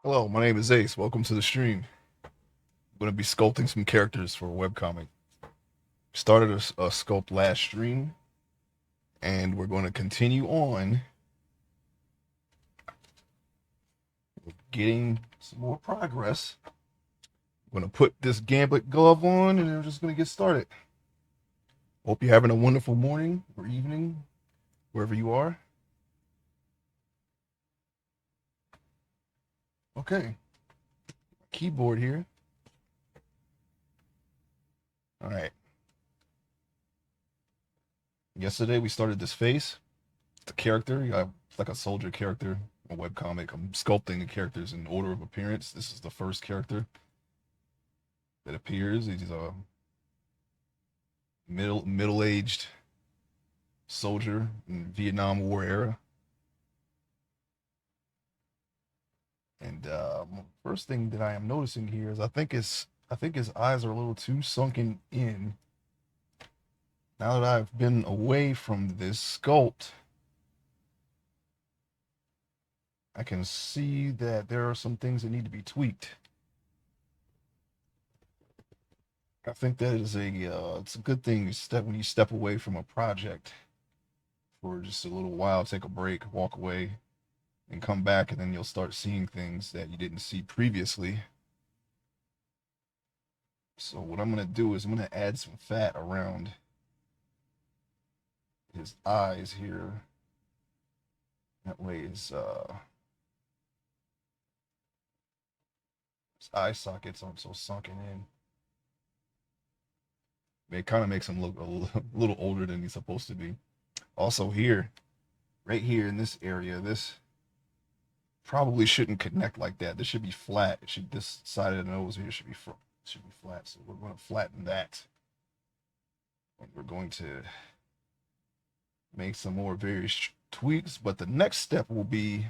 Hello, my name is Ace. Welcome to the stream. I'm going to be sculpting some characters for a webcomic. Started a sculpt last stream, and we're going to continue on getting some more progress. I'm going to put this gambit glove on, and we're just going to get started. Hope you're having a wonderful morning or evening, wherever you are. Okay, keyboard here. All right. Yesterday we started this face. It's a character. It's like a soldier character, a webcomic. I'm sculpting the characters in order of appearance. This is the first character that appears. He's a middle-aged soldier in Vietnam War era. And first thing that I am noticing here is I think his eyes are a little too sunken in. Now that I've been away from this sculpt, I can see that there are some things that need to be tweaked. I think that is it's a good thing when you step away from a project for just a little while, take a break, walk away, and come back, and then you'll start seeing things that you didn't see previously. So what I'm gonna do is I'm gonna add some fat around his eyes here. That way his eye sockets aren't so sunken in. It kind of makes him look a little older than he's supposed to be. Also here, right here in this area, this probably shouldn't connect like that. This should be flat. This side of the nose here should be flat. So we're going to flatten that. And we're going to make some more various tweaks. But the next step will be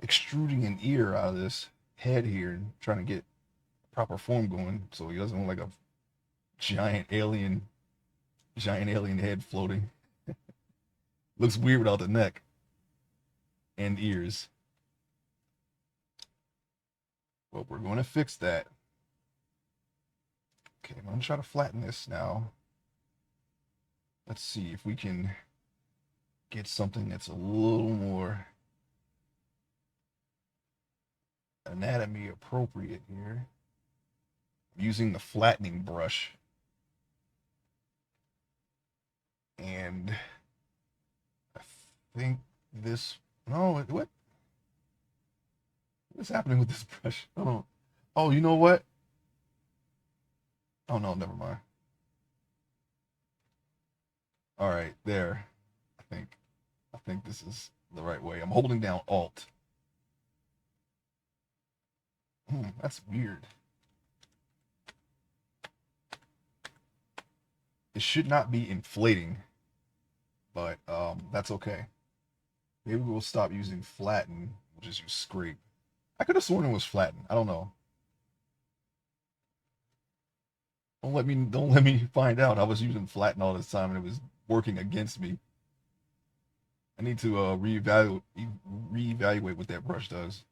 extruding an ear out of this head here and trying to get proper form going so he doesn't look like a giant alien head floating. Looks weird without the neck and ears. But we're going to fix that. Okay, I'm going to try to flatten this now. Let's see if we can get something that's a little more anatomy appropriate here. I'm using the flattening brush. And I think this, no, what? What's happening with this brush? I don't, oh, you know what? Oh no, never mind. All right, there. I think this is the right way. I'm holding down Alt. That's weird. It should not be inflating, but that's okay. Maybe we'll stop using flatten. We'll just use scrape. I could have sworn it was flatten. I don't know. Don't let me find out. I was using flatten all this time and it was working against me. I need to reevaluate what that brush does.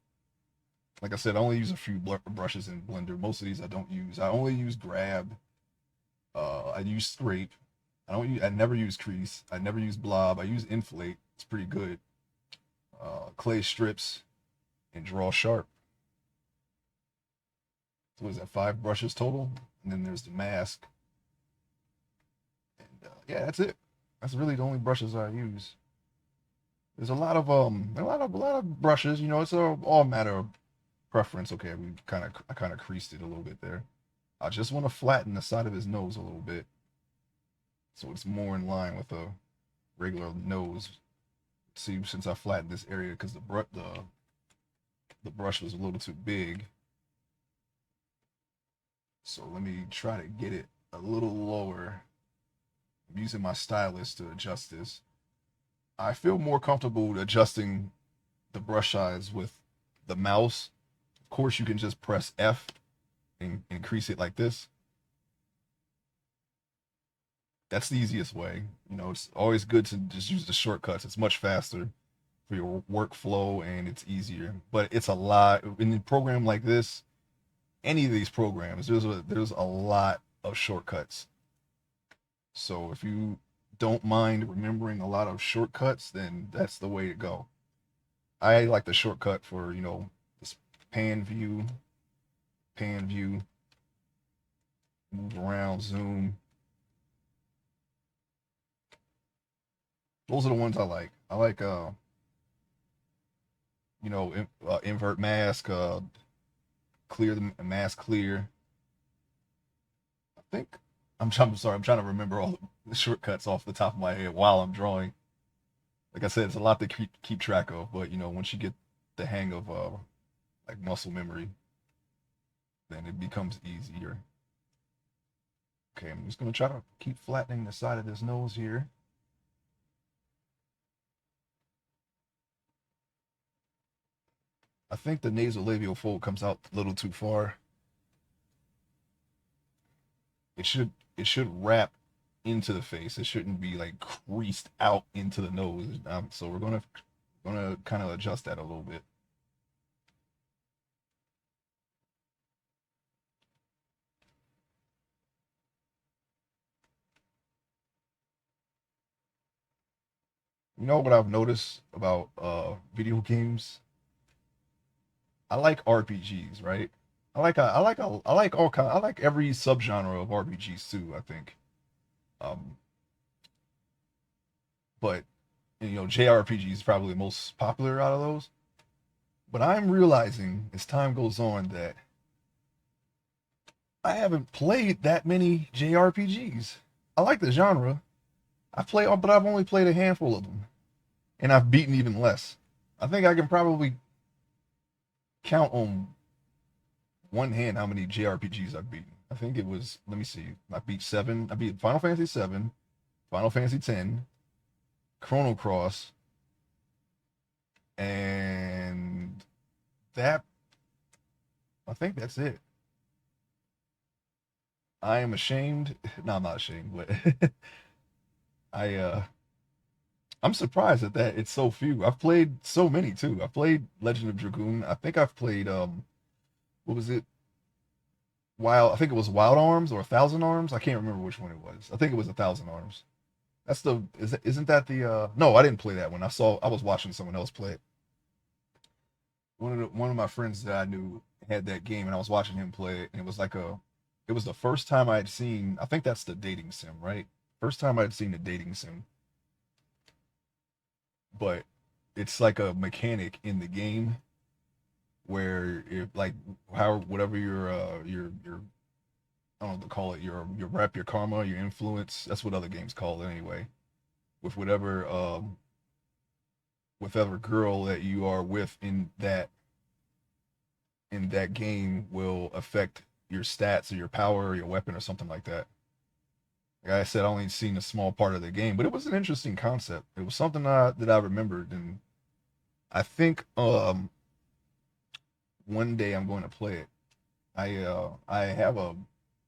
Like I said, I only use a few brushes in Blender. Most of these I don't use. I only use grab. I use scrape. I never use crease. I never use blob. I use inflate. It's pretty good. Clay strips and draw sharp. So what is that? 5 brushes total, and then there's the mask. And yeah, that's it. That's really the only brushes I use. There's a lot of brushes. You know, it's all matter of preference. Okay, I kind of creased it a little bit there. I just want to flatten the side of his nose a little bit, so it's more in line with a regular nose. See, since I flattened this area because the brush was a little too big, so let me try to get it a little lower. I'm using my stylus to adjust this. I feel more comfortable adjusting the brush size with the mouse. Of course, you can just press F and increase it like this. That's the easiest way. You know, it's always good to just use the shortcuts. It's much faster. for your workflow, and it's easier. But it's a lot in a program like this. Any of these programs, there's a lot of shortcuts. So if you don't mind remembering a lot of shortcuts, then that's the way to go. I like the shortcut for, this pan view, pan view, move around, zoom. Those are the ones I like. I like, invert mask, clear the mask clear. I think I'm sorry, I'm trying to remember all the shortcuts off the top of my head while I'm drawing. Like I said, it's a lot to keep track of, but once you get the hang of like muscle memory, then it becomes easier. Okay, I'm just gonna try to keep flattening the side of this nose here. I think the nasolabial fold comes out a little too far. It should wrap into the face. It shouldn't be like creased out into the nose. So we're gonna kind of adjust that a little bit. You know what I've noticed about video games? I like RPGs, right? I like all kind. I like every subgenre of RPGs too. I think, um, but JRPG is probably the most popular out of those. But I'm realizing as time goes on that I haven't played that many JRPGs. I like the genre. But I've only played a handful of them, and I've beaten even less. I think I can probably count on one hand how many JRPGs I've beaten. I think it was, let me see, I beat seven. I beat Final Fantasy 7, Final Fantasy 10, Chrono Cross, and that, I think that's it. I am ashamed. No, I'm not ashamed, but I I'm surprised at that. It's so few. I've played so many too. I played Legend of Dragoon. I think I've played what was it? I think it was Wild Arms or Thousand Arms. I can't remember which one it was. I think it was a Thousand Arms. Isn't that the no, I didn't play that one. I was watching someone else play it. One of my friends that I knew had that game, and I was watching him play it, and it was the first time I had seen, I think that's the dating sim, right? First time I'd seen a dating sim, but it's like a mechanic in the game where if like how whatever your I don't know what to call it, your rep, your karma, your influence, that's what other games call it anyway. With whatever girl that you are with in that game will affect your stats or your power or your weapon or something like that. Like I said, I only seen a small part of the game, but it was an interesting concept. It was something that I remembered, and I think one day I'm going to play it.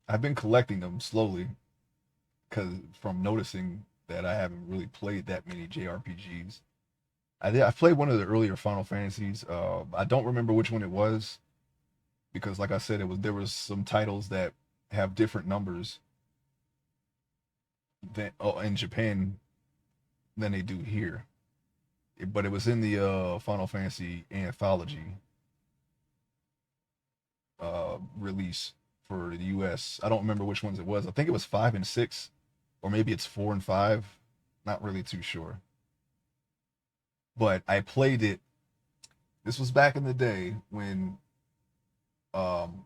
I've been collecting them slowly because from noticing that I haven't really played that many JRPGs. I played one of the earlier Final Fantasies. I don't remember which one it was because, like I said, there was some titles that have different numbers than in Japan than they do here. But it was in the Final Fantasy anthology release for the U.S. I don't remember which ones it was. I think it was 5 and 6, or maybe it's 4 and 5. Not really too sure. But I played it. This was back in the day when um,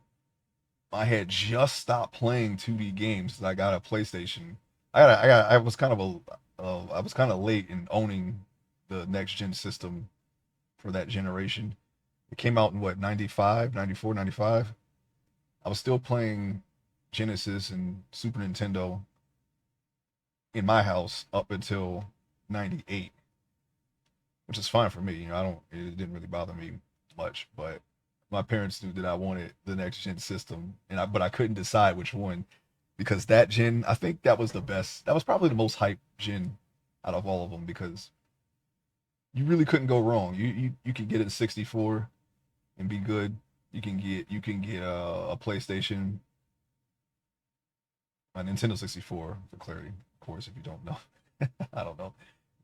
I had just stopped playing 2D games. I got a PlayStation. I was kind of late in owning the next gen system for that generation. It came out in what, 95, 94, 95. I was still playing Genesis and Super Nintendo in my house up until 98, which is fine for me. It didn't really bother me much, but my parents knew that I wanted the next gen system, but I couldn't decide which one because that gen, I think that was the best. That was probably the most hype gen out of all of them because you really couldn't go wrong. You can get a 64 and be good. You can get a PlayStation, a Nintendo 64 for clarity, of course. If you don't know, I don't know,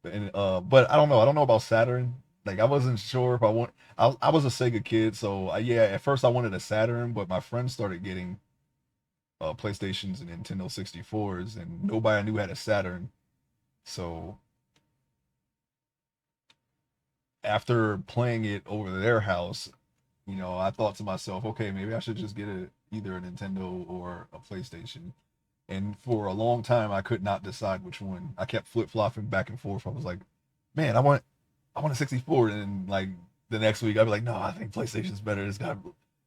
but I don't know. I don't know about Saturn. Like I wasn't sure if I want. I was a Sega kid, so yeah. At first I wanted a Saturn, but my friends started getting PlayStations and Nintendo 64s, and nobody I knew had a Saturn. So after playing it over their house, I thought to myself, okay, maybe I should just get either a Nintendo or a PlayStation. And for a long time, I could not decide which one. I kept flip flopping back and forth. I was like, man, I want a 64, and like the next week, I'd be like, no, I think PlayStation's better. It's got,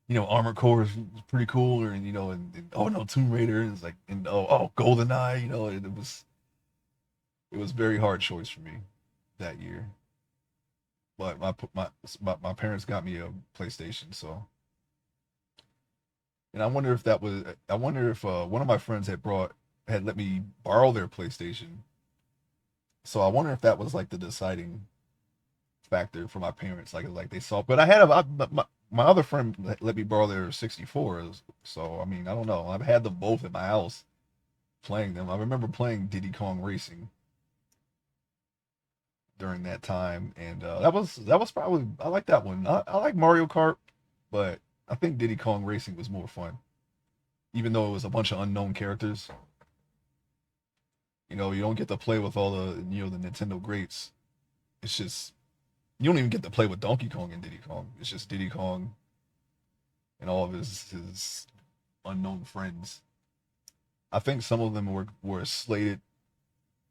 Armored Core is pretty cool, or and oh no, Tomb Raider, and it's like, and oh, GoldenEye, it was very hard choice for me that year. But my parents got me a PlayStation, so. And I wonder if one of my friends had let me borrow their PlayStation. So I wonder if that was like the deciding factor for my parents. Like they saw, but I had my other friend let me borrow their 64s. So I mean, I don't know. I've had them both at my house playing them. I remember playing Diddy Kong Racing during that time, and that was probably I like that one. I like Mario Kart, but I think Diddy Kong Racing was more fun, even though it was a bunch of unknown characters. You don't get to play with all the Nintendo greats. It's just you don't even get to play with Donkey Kong and Diddy Kong. It's just Diddy Kong and all of his unknown friends. I think some of them were slated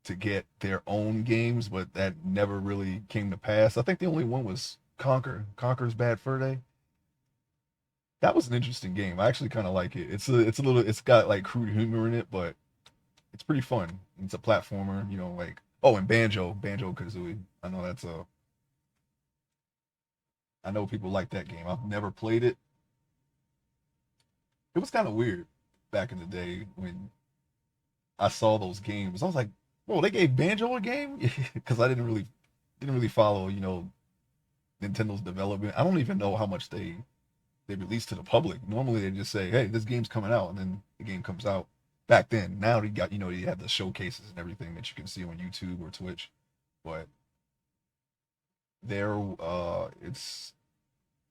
to get their own games, but that never really came to pass. I think the only one was Conker's Bad Fur Day. That was an interesting game. I actually kind of like it. It's got like crude humor in it, but it's pretty fun. It's a platformer, like and Banjo Kazooie. I know people like that game. I've never played it. It was kind of weird back in the day when I saw those games. I was like, "Whoa, they gave Banjo a game?" Because I didn't really follow, Nintendo's development. I don't even know how much they release to the public. Normally they just say, "Hey, this game's coming out," and then the game comes out. Back then, now you have the showcases and everything that you can see on YouTube or Twitch, but there,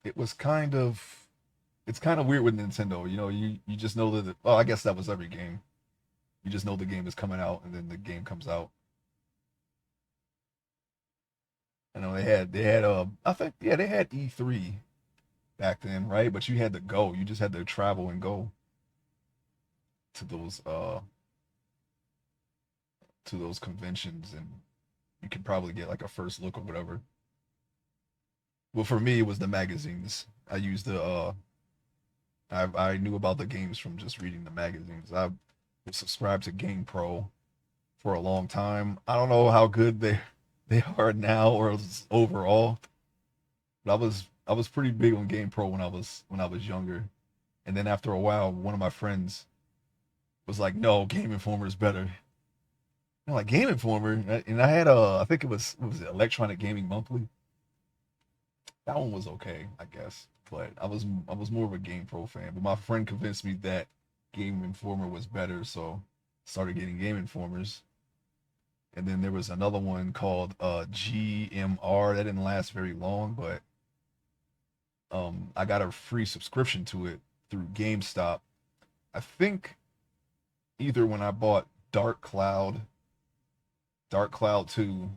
it was kind of it's kind of weird with Nintendo. You just know that. Well, I guess that was every game. You just know the game is coming out, and then the game comes out. I know they had I think yeah they had E3 back then, right? But you had to go. You just had to travel and go to those conventions, and you could probably get like a first look or whatever. Well, for me, it was the magazines. I used I knew about the games from just reading the magazines. I was subscribed to Game Pro for a long time. I don't know how good they are now or overall, but I was pretty big on Game Pro when I was younger. And then after a while, one of my friends was like, "No, Game Informer is better." I'm like, Game Informer, and I had I think it was Electronic Gaming Monthly. That one was okay, I guess, but I was more of a Game Pro fan. But my friend convinced me that Game Informer was better, so started getting Game Informers. And then there was another one called GMR that didn't last very long, but I got a free subscription to it through GameStop. I think either when I bought Dark Cloud 2,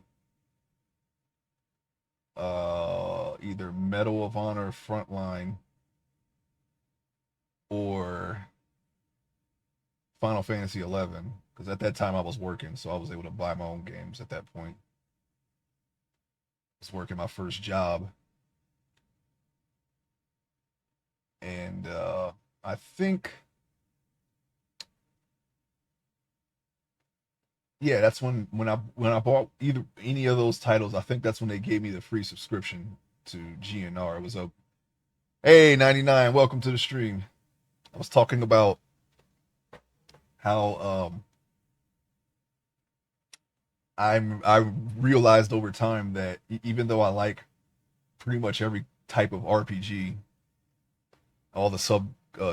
either Medal of Honor Frontline or Final Fantasy 11, because at that time I was working, so I was able to buy my own games at that point. I was working my first job, and I think yeah, that's when I bought either any of those titles. I think that's when they gave me the free subscription to GNR. It was a hey 99, welcome to the stream. I was talking about how I realized over time that even though I like pretty much every type of RPG, all the sub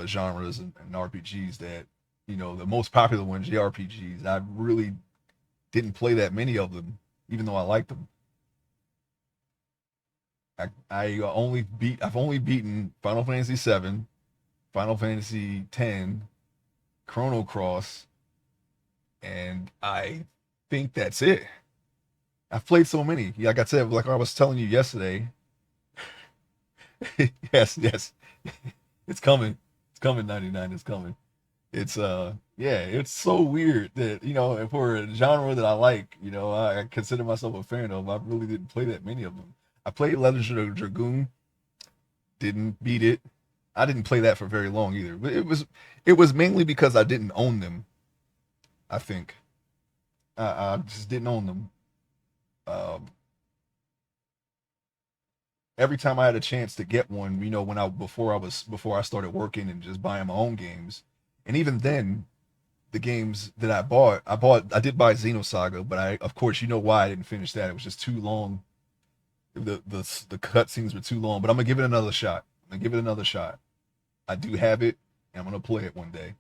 genres and RPGs, that the most popular ones, JRPGs, I really didn't play that many of them, even though I liked them. I've only beaten Final Fantasy VII, Final Fantasy X, Chrono Cross, and I think that's it. I've played so many. Like I said, like I was telling you yesterday. Yes, yes, it's coming. It's coming. 99. It's coming. It's yeah. It's so weird that for a genre that I like, I consider myself a fan of. I really didn't play that many of them. I played Legend of Dragoon. Didn't beat it. I didn't play that for very long either. But it was mainly because I didn't own them. I think I just didn't own them. Um, every time I had a chance to get one, when before I started working and just buying my own games, and even then, the games that I did buy Xenosaga, but I, of course, why I didn't finish that. It was just too long. The cutscenes were too long. But I'm gonna give it another shot. I'm gonna give it another shot. I do have it, and I'm gonna play it one day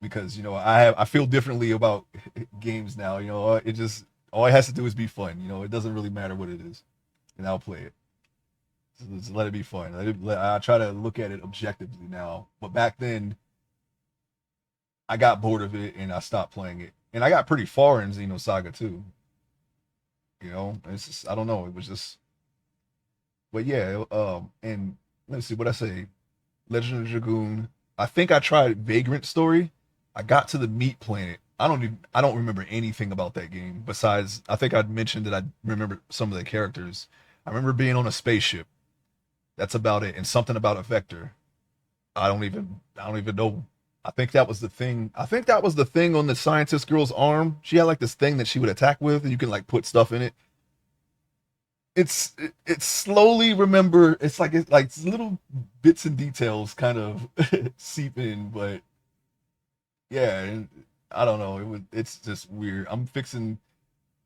because I feel differently about games now. It just all it has to do is be fun. It doesn't really matter what it is, and I'll play it. Just let it be fun. I try to look at it objectively now, but back then I got bored of it and I stopped playing it. And I got pretty far in Xenosaga too. It's just I don't know. It was just, but yeah. And let's see what I say. Legend of Dragoon. I think I tried Vagrant Story. I got to the meat planet. I don't remember anything about that game besides I think I'd mentioned that I remember some of the characters. I remember being on a spaceship. That's about it. And something about a vector. I don't even know. I think that was the thing. I think that was the thing on the scientist girl's arm. She had like this thing that she would attack with, and you can like put stuff in it. It's slowly remember. It's like little bits and details kind of seep in, but yeah, and I don't know. It's just weird. I'm fixing.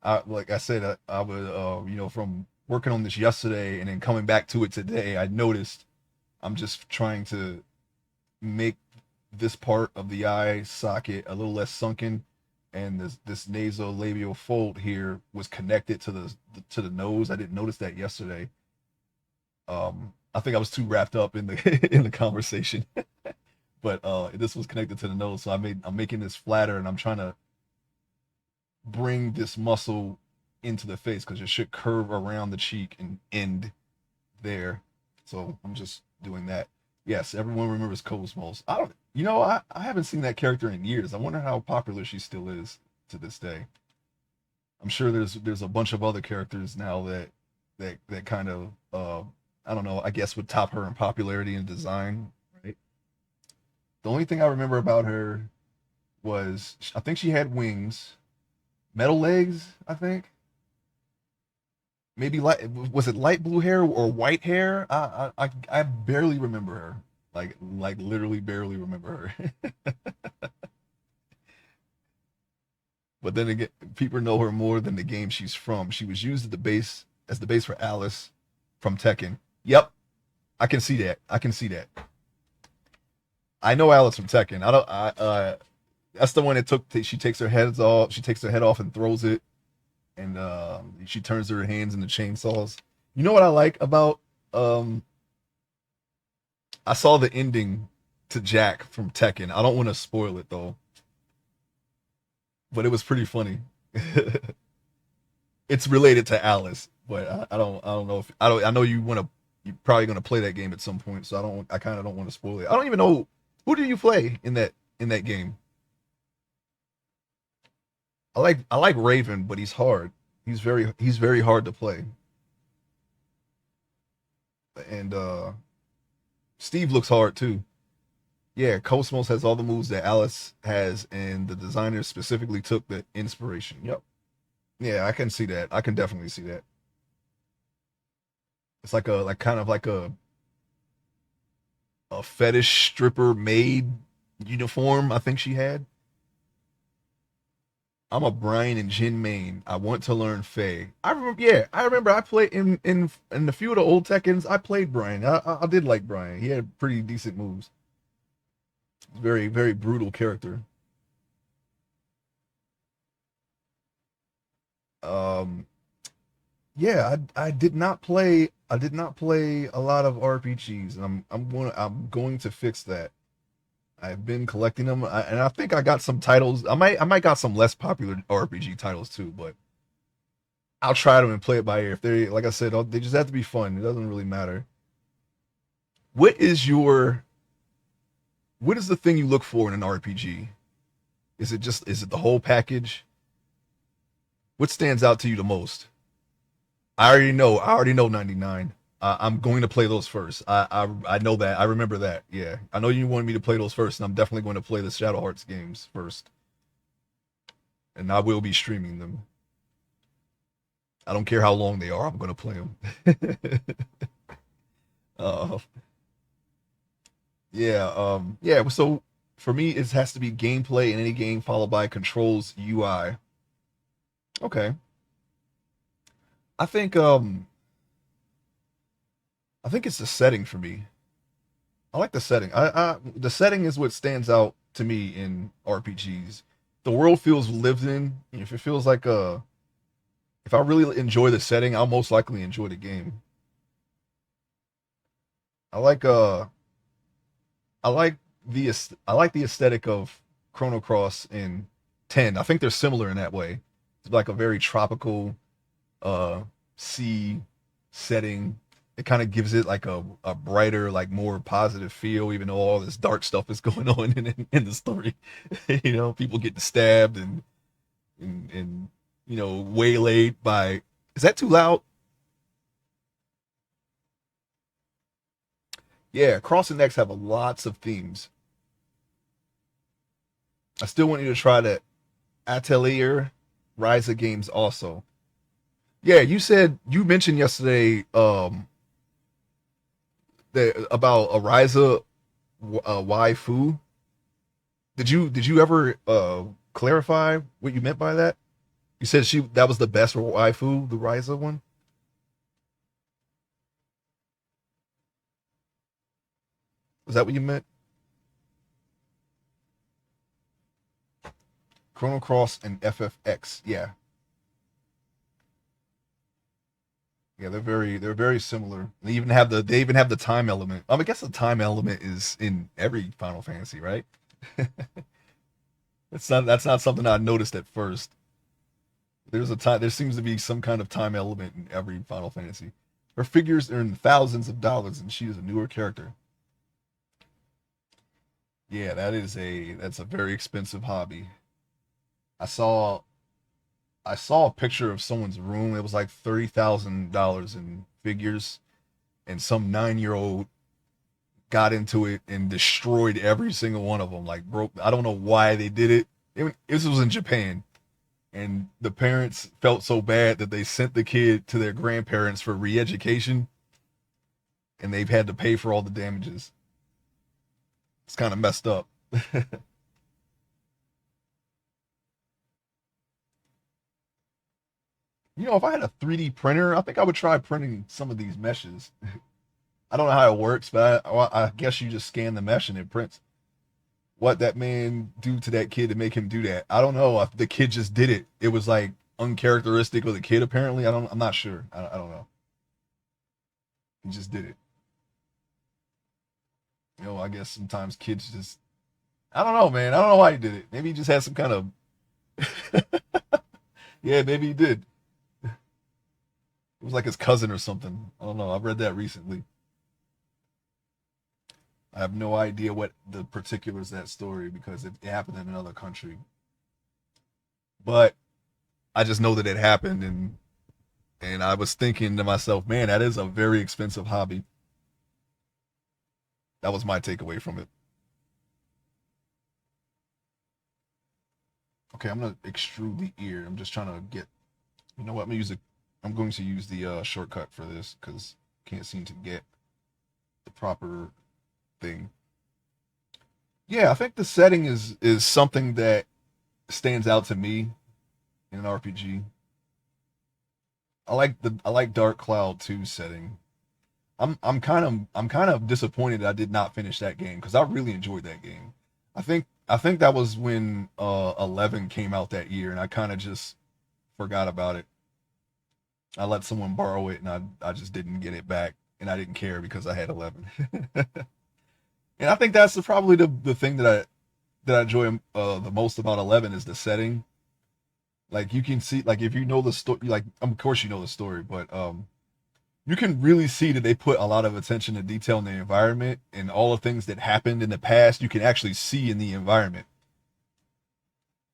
Like I said, I was from working on this yesterday and then coming back to it today. I noticed I'm just trying to make this part of the eye socket a little less sunken, and this nasolabial fold here was connected to the nose. I didn't notice that yesterday. I think I was too wrapped up in the in the conversation, but this was connected to the nose, so I'm making this flatter, and I'm trying to bring this muscle into the face because it should curve around the cheek and end there. So I'm just doing that. Yes, everyone remembers Cosmos. I don't, I haven't seen that character in years. I wonder how popular she still is to this day. I'm sure there's a bunch of other characters now that kind of I don't know. I guess would top her in popularity and design. Right. The only thing I remember about her was I think she had wings, metal legs. I think maybe was it light blue hair or white hair? I barely remember her. Like literally barely remember her. But then again, people know her more than the game she's from. She was used as the base for Alice from Tekken. Yep, I can see that. I can see that. I know Alice from Tekken. I don't. That's the one that she takes her heads off. She takes her head off and throws it, and she turns her hands into chainsaws. You know what I like about um I saw the ending to Jack from Tekken. I don't want to spoil it though, but it was pretty funny. It's related to Alice, but I don't know if I don't I know you're probably gonna play that game at some point, so I kind of don't want to spoil it. I don't even know who do you play in that game. I like Raven, but he's hard. He's very hard to play, and Steve looks hard too. Yeah, Cosmos has all the moves that Alice has, and the designers specifically took the inspiration. Yep. Yeah, I can see that. I can definitely see that. It's like kind of like a fetish stripper maid uniform. I think she had. I'm a Brian and Jin main. I want to learn Faye. I remember, yeah, I remember. I played in a few of the old Tekkens. I played Brian. I did like Brian. He had pretty decent moves. Very very brutal character. Um, yeah, I did not play. I did not play a lot of RPGs, and I'm going to fix that. I've been collecting them, and I think I got some titles. I might got some less popular RPG titles too, but I'll try them and play it by ear. If they, like I said, they just have to be fun. It doesn't really matter. What is your what is the thing you look for in an RPG? Is it the whole package? What stands out to you the most? I already know 99. I'm going to play those first. I know that. I remember that. Yeah. I know you wanted me to play those first, and I'm definitely going to play the Shadow Hearts games first. And I will be streaming them. I don't care how long they are. I'm going to play them. uh, yeah. Yeah. So for me, it has to be gameplay in any game followed by controls UI. Okay. I think um I think it's the setting for me. I like the setting. The setting is what stands out to me in RPGs. The world feels lived in. If it feels like a if I really enjoy the setting, I'll most likely enjoy the game. I like I like I like the aesthetic of Chrono Cross and 10. I think they're similar in that way. It's like a very tropical uh sea setting. It kind of gives it like a brighter, like more positive feel, even though all this dark stuff is going on in the story. People getting stabbed and waylaid by. Is that too loud? Yeah, Cross and X have lots of themes. I still want you to try the Atelier Ryza games also. Yeah, you mentioned yesterday about a Ryza waifu. Did you ever clarify what you meant by that? You said she that was the best waifu, the Ryza one. Was that what you meant? Chrono Cross and FFX. Yeah, yeah, they're very similar. They even have the time element. I guess the time element is in every Final Fantasy, right? That's not something I noticed at first. There's a time. There seems to be some kind of time element in every Final Fantasy. Her figures earn thousands of dollars, and she is a newer character. Yeah, that's a very expensive hobby. I saw I saw a picture of someone's room. It was like $30,000 in figures, and some 9-year old got into it and destroyed every single one of them. Like broke. I don't know why they did it. This was in Japan, and the parents felt so bad that they sent the kid to their grandparents for re-education, and they've had to pay for all the damages. It's kind of messed up. If I had a 3D printer, I think I would try printing some of these meshes. I don't know how it works, but I guess you just scan the mesh and it prints. What that man do to that kid to make him do that? I don't know. The kid just did it. It was like uncharacteristic of the kid. Apparently, I'm not sure. I don't know. He just did it. I guess sometimes kids just. I don't know, man. I don't know why he did it. Maybe he just had some kind of. Yeah, maybe he did. It was like his cousin or something. I don't know. I've read that recently. I have no idea what the particulars of that story because it happened in another country. But I just know that it happened, and I was thinking to myself, man, that is a very expensive hobby. That was my takeaway from it. Okay, I'm gonna extrude the ear. I'm just trying to get. You know what? I'm going to use the shortcut for this because can't seem to get the proper thing. Yeah, I think the setting is something that stands out to me. in an RPG. I like Dark Cloud 2 setting. I'm kind of disappointed I did not finish that game because I really enjoyed that game. I think that was when 11 came out that year, and I kind of just forgot about it. I let someone borrow it, and I just didn't get it back, and I didn't care because I had 11. And I think that's probably the thing that I enjoy the most about 11 is the setting. Like you can see, like if you know the story, like of course you know the story, but you can really see that they put a lot of attention to detail in the environment and all the things that happened in the past. You can actually see in the environment,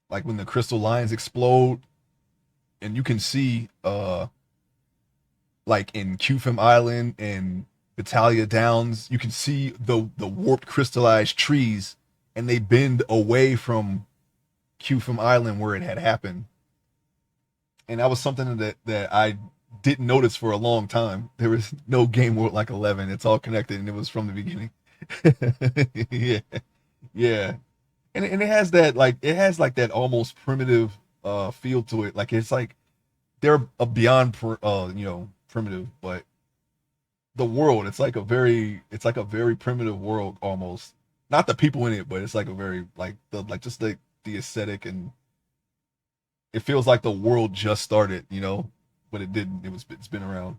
like when the crystal lines explode, and you can see, like in Cufim Island and Battaglia Downs, you can see the warped crystallized trees, and they bend away from Cufim Island where it had happened, and that was something that I didn't notice for a long time. There was no game world like 11. It's all connected, and it was from the beginning. Yeah, yeah, and it has like that almost primitive feel to it. Like it's like they're a beyond primitive, but the world it's like a very primitive world almost. Not the people in it, but it's like a very like just the aesthetic, and it feels like the world just started, but it didn't. It's been around.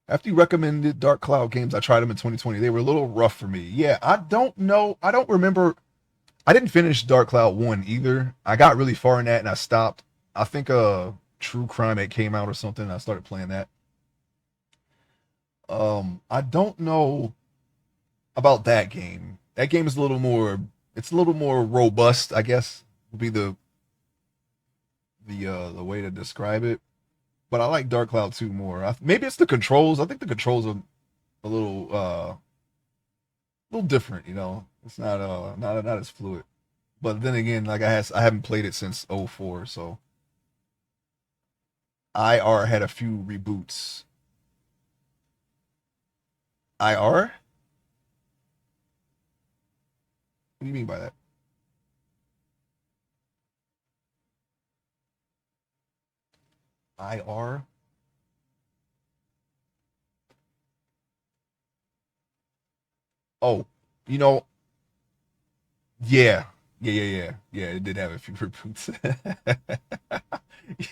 After you recommended Dark Cloud games, I tried them in 2020. They were a little rough for me. Yeah, I don't know. I don't remember. I didn't finish Dark Cloud 1 either. I got really far in that and I stopped. I think True Crime 8 came out or something. And I started playing that. I don't know about that game. That game is a little more. It's a little more robust, I guess. Would be the way to describe it. But I like Dark Cloud 2 more. Maybe it's the controls. I think the controls are a little different. It's not as fluid. But then again, like I haven't played it since '04, so IR had a few reboots. IR? What do you mean by that? IR? Oh, you know, yeah, yeah. It did have a few reboots.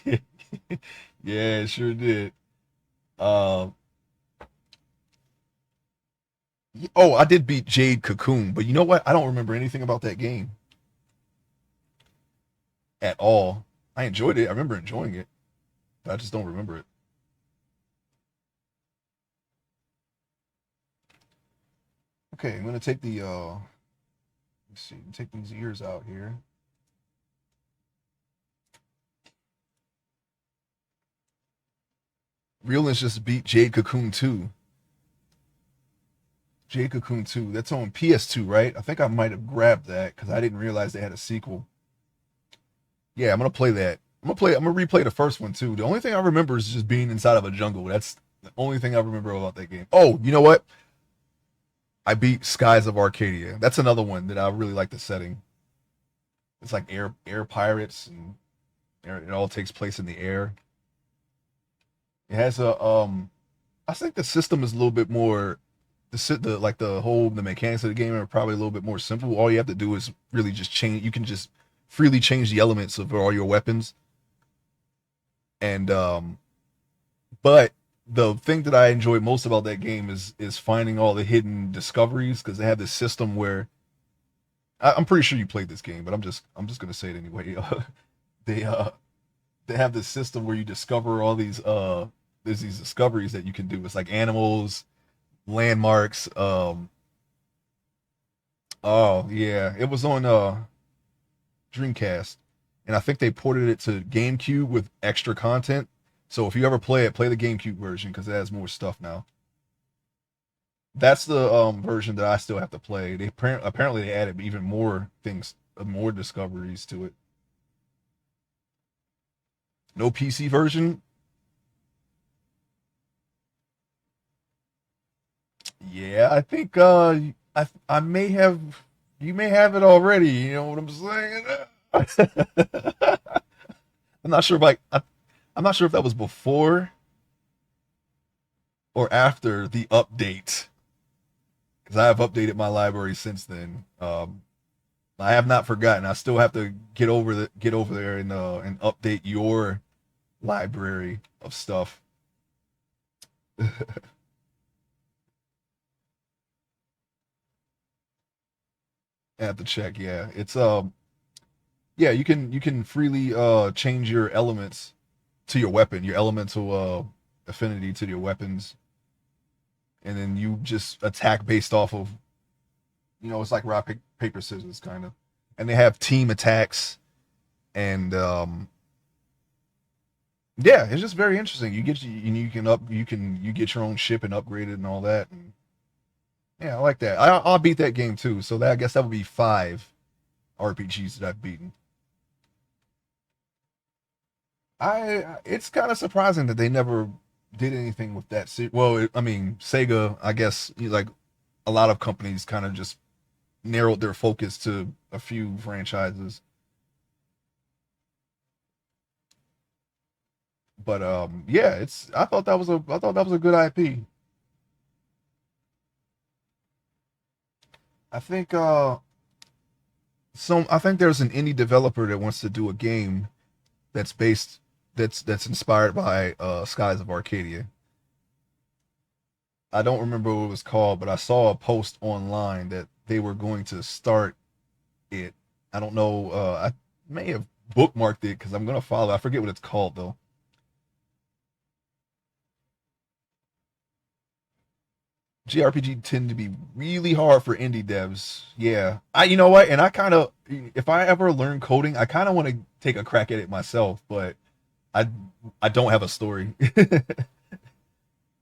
Yeah, yeah, it sure did. Um, oh, I did beat Jade Cocoon, but you know what? I don't remember anything about that game at all. I enjoyed it. I remember enjoying it, but I just don't remember it. Okay, I'm gonna take the let's see, take these ears out here. Realness just beat Jade Cocoon 2. Jade Cocoon 2. That's on PS2, right? I think I might have grabbed that because I didn't realize they had a sequel. Yeah, I'm gonna play that. I'm gonna replay the first one too. The only thing I remember is just being inside of a jungle. That's the only thing I remember about that game. Oh, you know what? I beat Skies of Arcadia. That's another one that I really like the setting. It's like air pirates, and it all takes place in the air. It has a I think the system is a little bit more the like the mechanics of the game are probably a little bit more simple. All you have to do is really just change. You can just freely change the elements of all your weapons, and but the thing that I enjoy most about that game is finding all the hidden discoveries because they have this system where I'm pretty sure you played this game, but I'm just gonna say it anyway. They they have this system where you discover all these there's these discoveries that you can do. It's like animals, landmarks. Oh yeah, it was on Dreamcast, and I think they ported it to GameCube with extra content. So if you ever play it, play the GameCube version because it has more stuff now. That's the version that I still have to play. Apparently they added even more things, more discoveries to it. No PC version. Yeah, I think I may have you may have it already. You know what I'm saying? I'm not sure if like I'm not sure if that was before or after the update because I have updated my library since then. I have not forgotten. I still have to get over there and update your library of stuff. I have to check. Yeah, it's yeah, you can freely change your elements to your weapon, your elemental affinity to your weapons, and then you just attack based off of it's like rock paper scissors kind of, and they have team attacks and yeah, it's just very interesting. You get your own ship and upgrade it and all that. And yeah, I like that. I'll beat that game too. So that I guess that would be 5 RPGs that I've beaten. It's kind of surprising that they never did anything with that. I mean, Sega. I guess like a lot of companies kind of just narrowed their focus to a few franchises. But yeah, it's I thought that was a good IP. I think I think there's an indie developer that wants to do a game that's based that's inspired by Skies of Arcadia. I don't remember what it was called, but I saw a post online that they were going to start it. I don't know. I may have bookmarked it because I'm gonna follow. I forget what it's called though. JRPG tend to be really hard for indie devs. Yeah, you know what, and I kind of if I ever learn coding, I kind of want to take a crack at it myself, but I I don't have a story.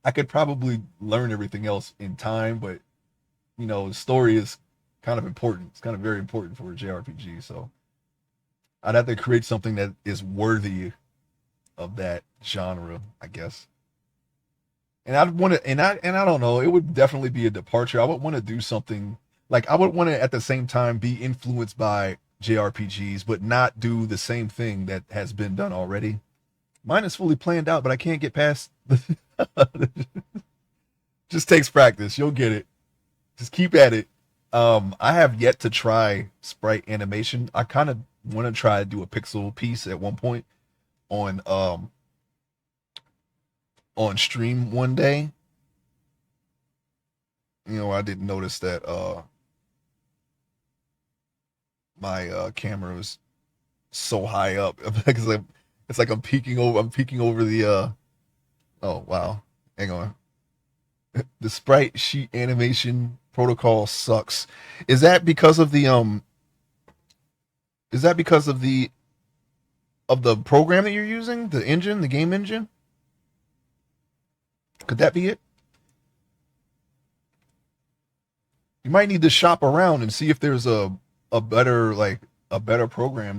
I could probably learn everything else in time, but the story is kind of important. It's kind of very important for a JRPG. So I'd have to create something that is worthy of that genre, I guess. And I'd want to, and I don't know, it would definitely be a departure. I would want to do something like I would want to at the same time be influenced by JRPGs, but not do the same thing that has been done already. Mine is fully planned out, but I can't get past. Just takes practice. You'll get it. Just keep at it. I have yet to try sprite animation. I kind of want to try to do a pixel piece at one point on on stream one day. I didn't notice that my camera was so high up because it's like I'm peeking over the oh wow. Hang on. The sprite sheet animation protocol sucks. Is that because of the is that because of the program that you're using? The engine, the game engine? Could that be it? You might need to shop around and see if there's a better a better program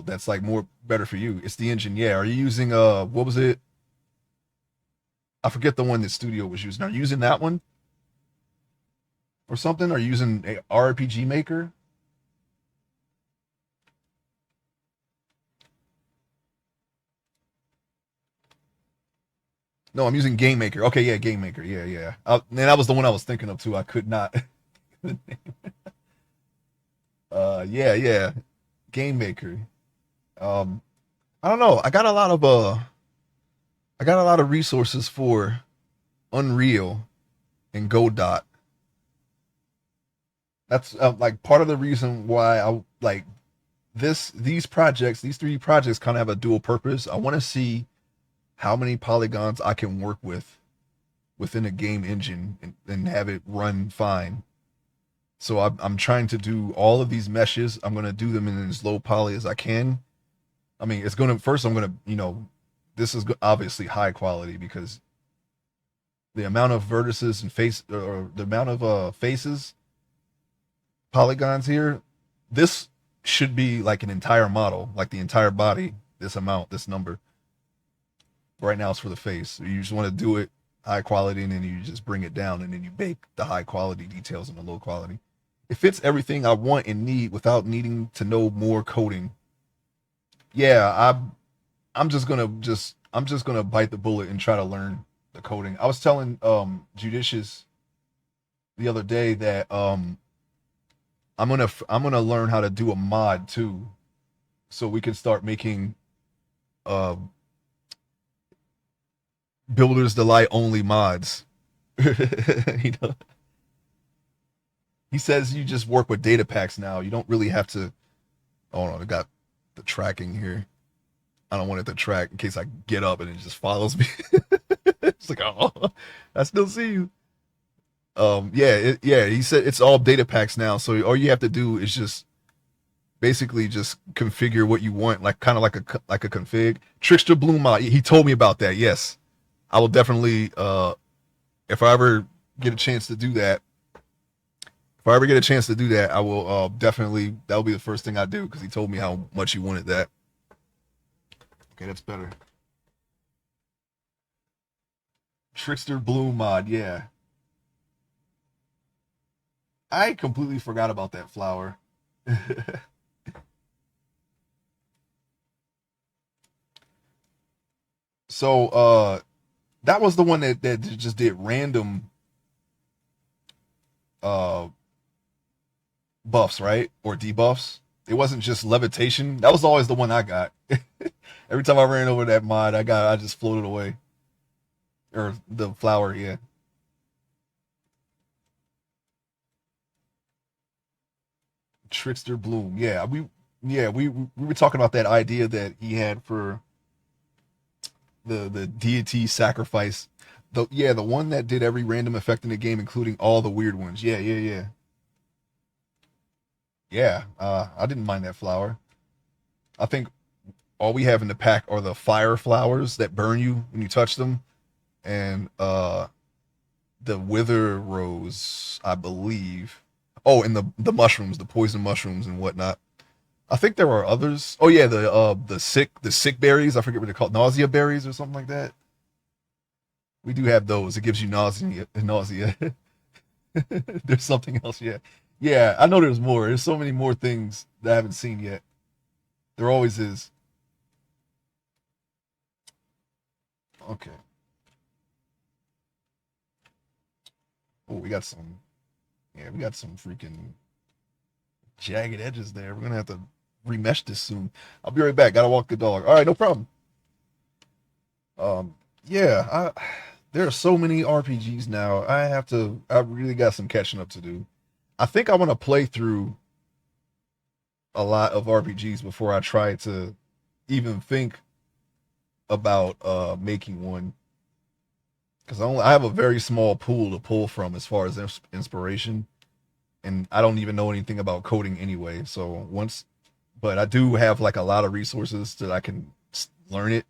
that's like more better for you. It's the engine, yeah. Are you using what was it? I forget the one that Studio was using. Are you using that one or something? Are you using a RPG Maker? No, I'm using Game Maker. Okay, yeah, Game Maker. Yeah, yeah. And that was the one I was thinking of too. I could not. Yeah, yeah. Game Maker. Um, I don't know. I got a lot of resources for Unreal and Godot. That's like part of the reason why I like these 3 projects kind of have a dual purpose. I want to see how many polygons I can work with within a game engine and have it run fine. So I'm trying to do all of these meshes. I'm going to do them in as low poly as I can. I mean, it's going to first. I'm going to this is obviously high quality because the amount of vertices and face or the amount of faces polygons here. This should be like an entire model, like the entire body. This amount, this number. Right now, it's for the face. You just want to do it high quality, and then you just bring it down, and then you bake the high quality details in the low quality. It fits everything I want and need without needing to know more coding. Yeah, I'm just gonna bite the bullet and try to learn the coding. I was telling Judicious the other day that I'm gonna learn how to do a mod too, so we can start making uh builders delight only mods. You know, he says you just work with data packs now. You don't really have to. Oh no, I got the tracking here. I don't want it to track in case I get up and it just follows me. It's like, oh, I still see you. Yeah, yeah. He said it's all data packs now, so all you have to do is just basically just configure what you want, like kind of like a config. Trickster Bloom mod. He told me about that. Yes, I will definitely. If I ever get a chance to do that, if I ever get a chance to do that, I will definitely. That'll be the first thing I do because he told me how much he wanted that. Okay, that's better. Trickster Bloom mod. Yeah, I completely forgot about that flower. So that was the one that just did random uh buffs, right? Or debuffs. It wasn't just levitation. That was always the one I got. Every time I ran over that mod, I just floated away. Or the flower, yeah. Trickster Bloom. We were talking about that idea that he had for the deity sacrifice. The one that did every random effect in the game, including all the weird ones. Yeah. I didn't mind that flower. I think all we have in the pack are the fire flowers that burn you when you touch them, and the wither rose, I believe. Oh, and the mushrooms, the poison mushrooms and whatnot. I think there are others. Oh yeah, the sick berries. I forget what they're called, nausea berries or something like that. We do have those. It gives you nausea. There's something else. Yeah, yeah. I know there's more. There's so many more things that I haven't seen yet. There always is. Okay. Oh, we got some. Yeah, we got some freaking jagged edges there. We're gonna have to remesh this soon. I'll be right back. Gotta walk the dog. All right, no problem. Yeah, there are so many RPGs now. I really got some catching up to do. I think I want to play through a lot of RPGs before I try to even think about making one because I have a very small pool to pull from as far as inspiration, and I don't even know anything about coding anyway. So but I do have like a lot of resources that I can learn it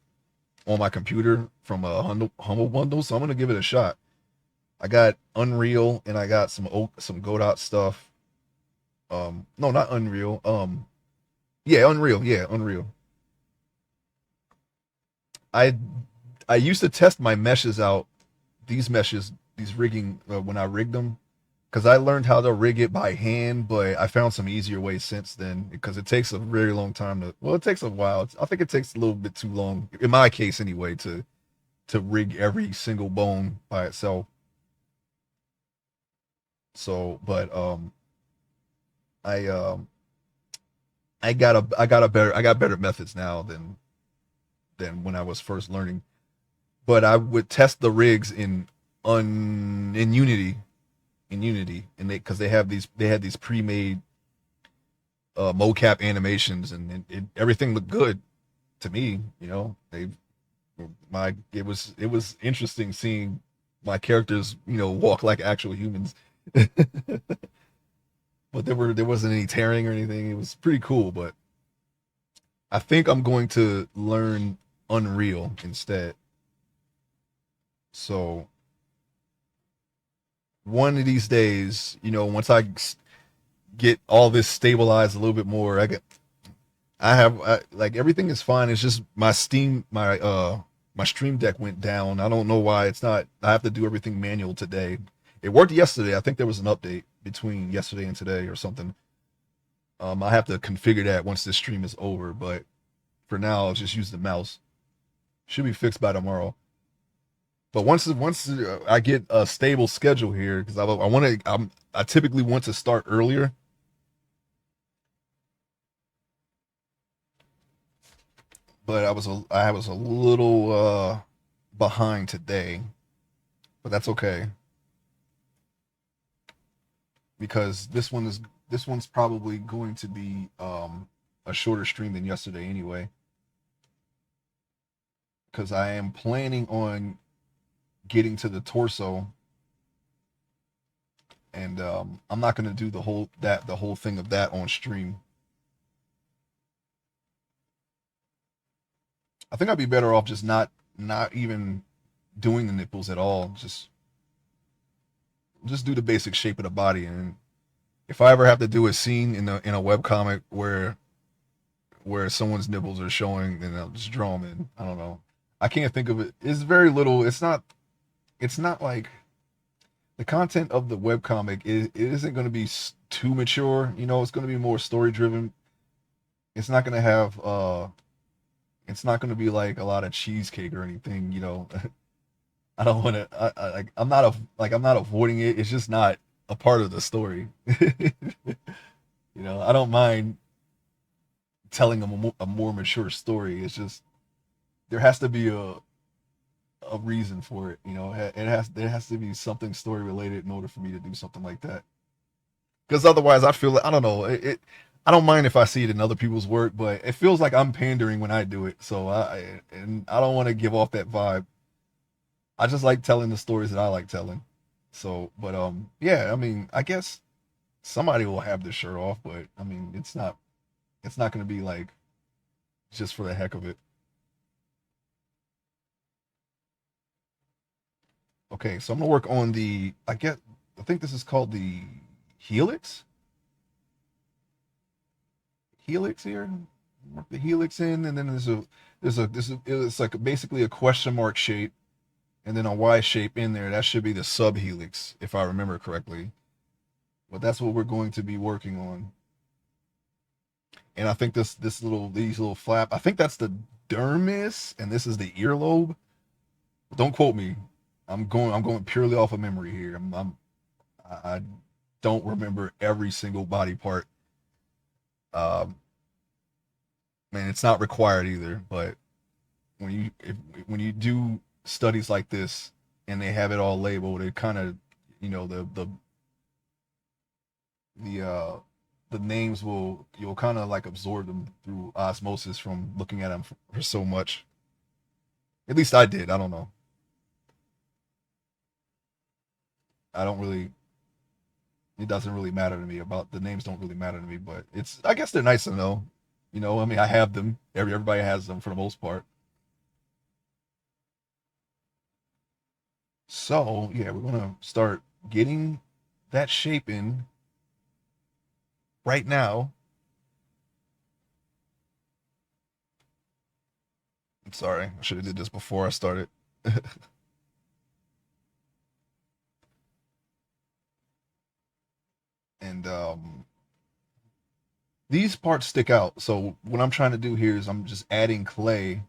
on my computer from a humble bundle. So I'm gonna give it a shot. I got Unreal and I got some Godot stuff. No, not Unreal. Yeah, Unreal. Yeah, Unreal. I I used to test my meshes out. These rigging when I rigged them, because I learned how to rig it by hand, but I found some easier ways since then because it takes a very long time to. Well, it takes a while. I think it takes a little bit too long in my case anyway to rig every single bone by itself. So, but I I got better methods now than when I was first learning. But I would test the rigs in Unity, and they because they had these pre-made mocap animations, and everything looked good to me. You know, my it was interesting seeing my characters walk like actual humans. But there wasn't any tearing or anything. It was pretty cool, but I think I'm going to learn Unreal instead. So one of these days, once I get all this stabilized a little bit more, like everything is fine. It's just my Stream Deck went down. I don't know why. It's not. I have to do everything manual today. It worked yesterday. I think there was an update between yesterday and today or something. I have to configure that once this stream is over, but for now, I'll just use the mouse. Should be fixed by tomorrow. But once I get a stable schedule here, because I want to, I typically want to start earlier. But I was a little behind today, but that's okay because this one's probably going to be a shorter stream than yesterday anyway. Because I am planning on getting to the torso, and I'm not going to do the whole thing of that on stream. I think I'd be better off just not even doing the nipples at all. Just do the basic shape of the body, and if I ever have to do a scene in a web comic where someone's nipples are showing, then I'll just draw them in. I don't know. I can't think of it. It's very little. It's not. It's not like the content of the web comic. It isn't going to be too mature. You know, it's going to be more story driven. It's not going to have. It's not going to be like a lot of cheesecake or anything. You know, I don't want to. I'm not avoiding it. It's just not a part of the story. You know, I don't mind telling a more mature story. It's just there has to be a reason for it. You know, there has to be something story related in order for me to do something like that. Because otherwise, I feel like I don't know it. I don't mind if I see it in other people's work, but it feels like I'm pandering when I do it. So I don't want to give off that vibe. I just like telling the stories that I like telling. So, but yeah. I mean, I guess somebody will have this shirt off, but I mean, it's not going to be like just for the heck of it. Okay, so I'm gonna work on I think this is called the helix. Helix here. Work the helix in, and then it's like basically a question mark shape, and then a Y shape in there. That should be the sub helix, if I remember correctly. But that's what we're going to be working on. And I think these little flap. I think that's the dermis, and this is the earlobe. Don't quote me. I'm going purely off of memory here. I don't remember every single body part. Um, Man, it's not required either. But when you do studies like this and they have it all labeled, it kind of you know the the names you'll kind of like absorb them through osmosis from looking at them for so much. At least I did. I don't know. I don't really. It doesn't really matter to me about the names. Don't really matter to me, but it's. I guess they're nice to know. You know, I mean, I have them. Everybody has them for the most part. So yeah, we're gonna start getting that shape in right now. I'm sorry, I should have did this before I started. And these parts stick out. So what I'm trying to do here is I'm just adding clay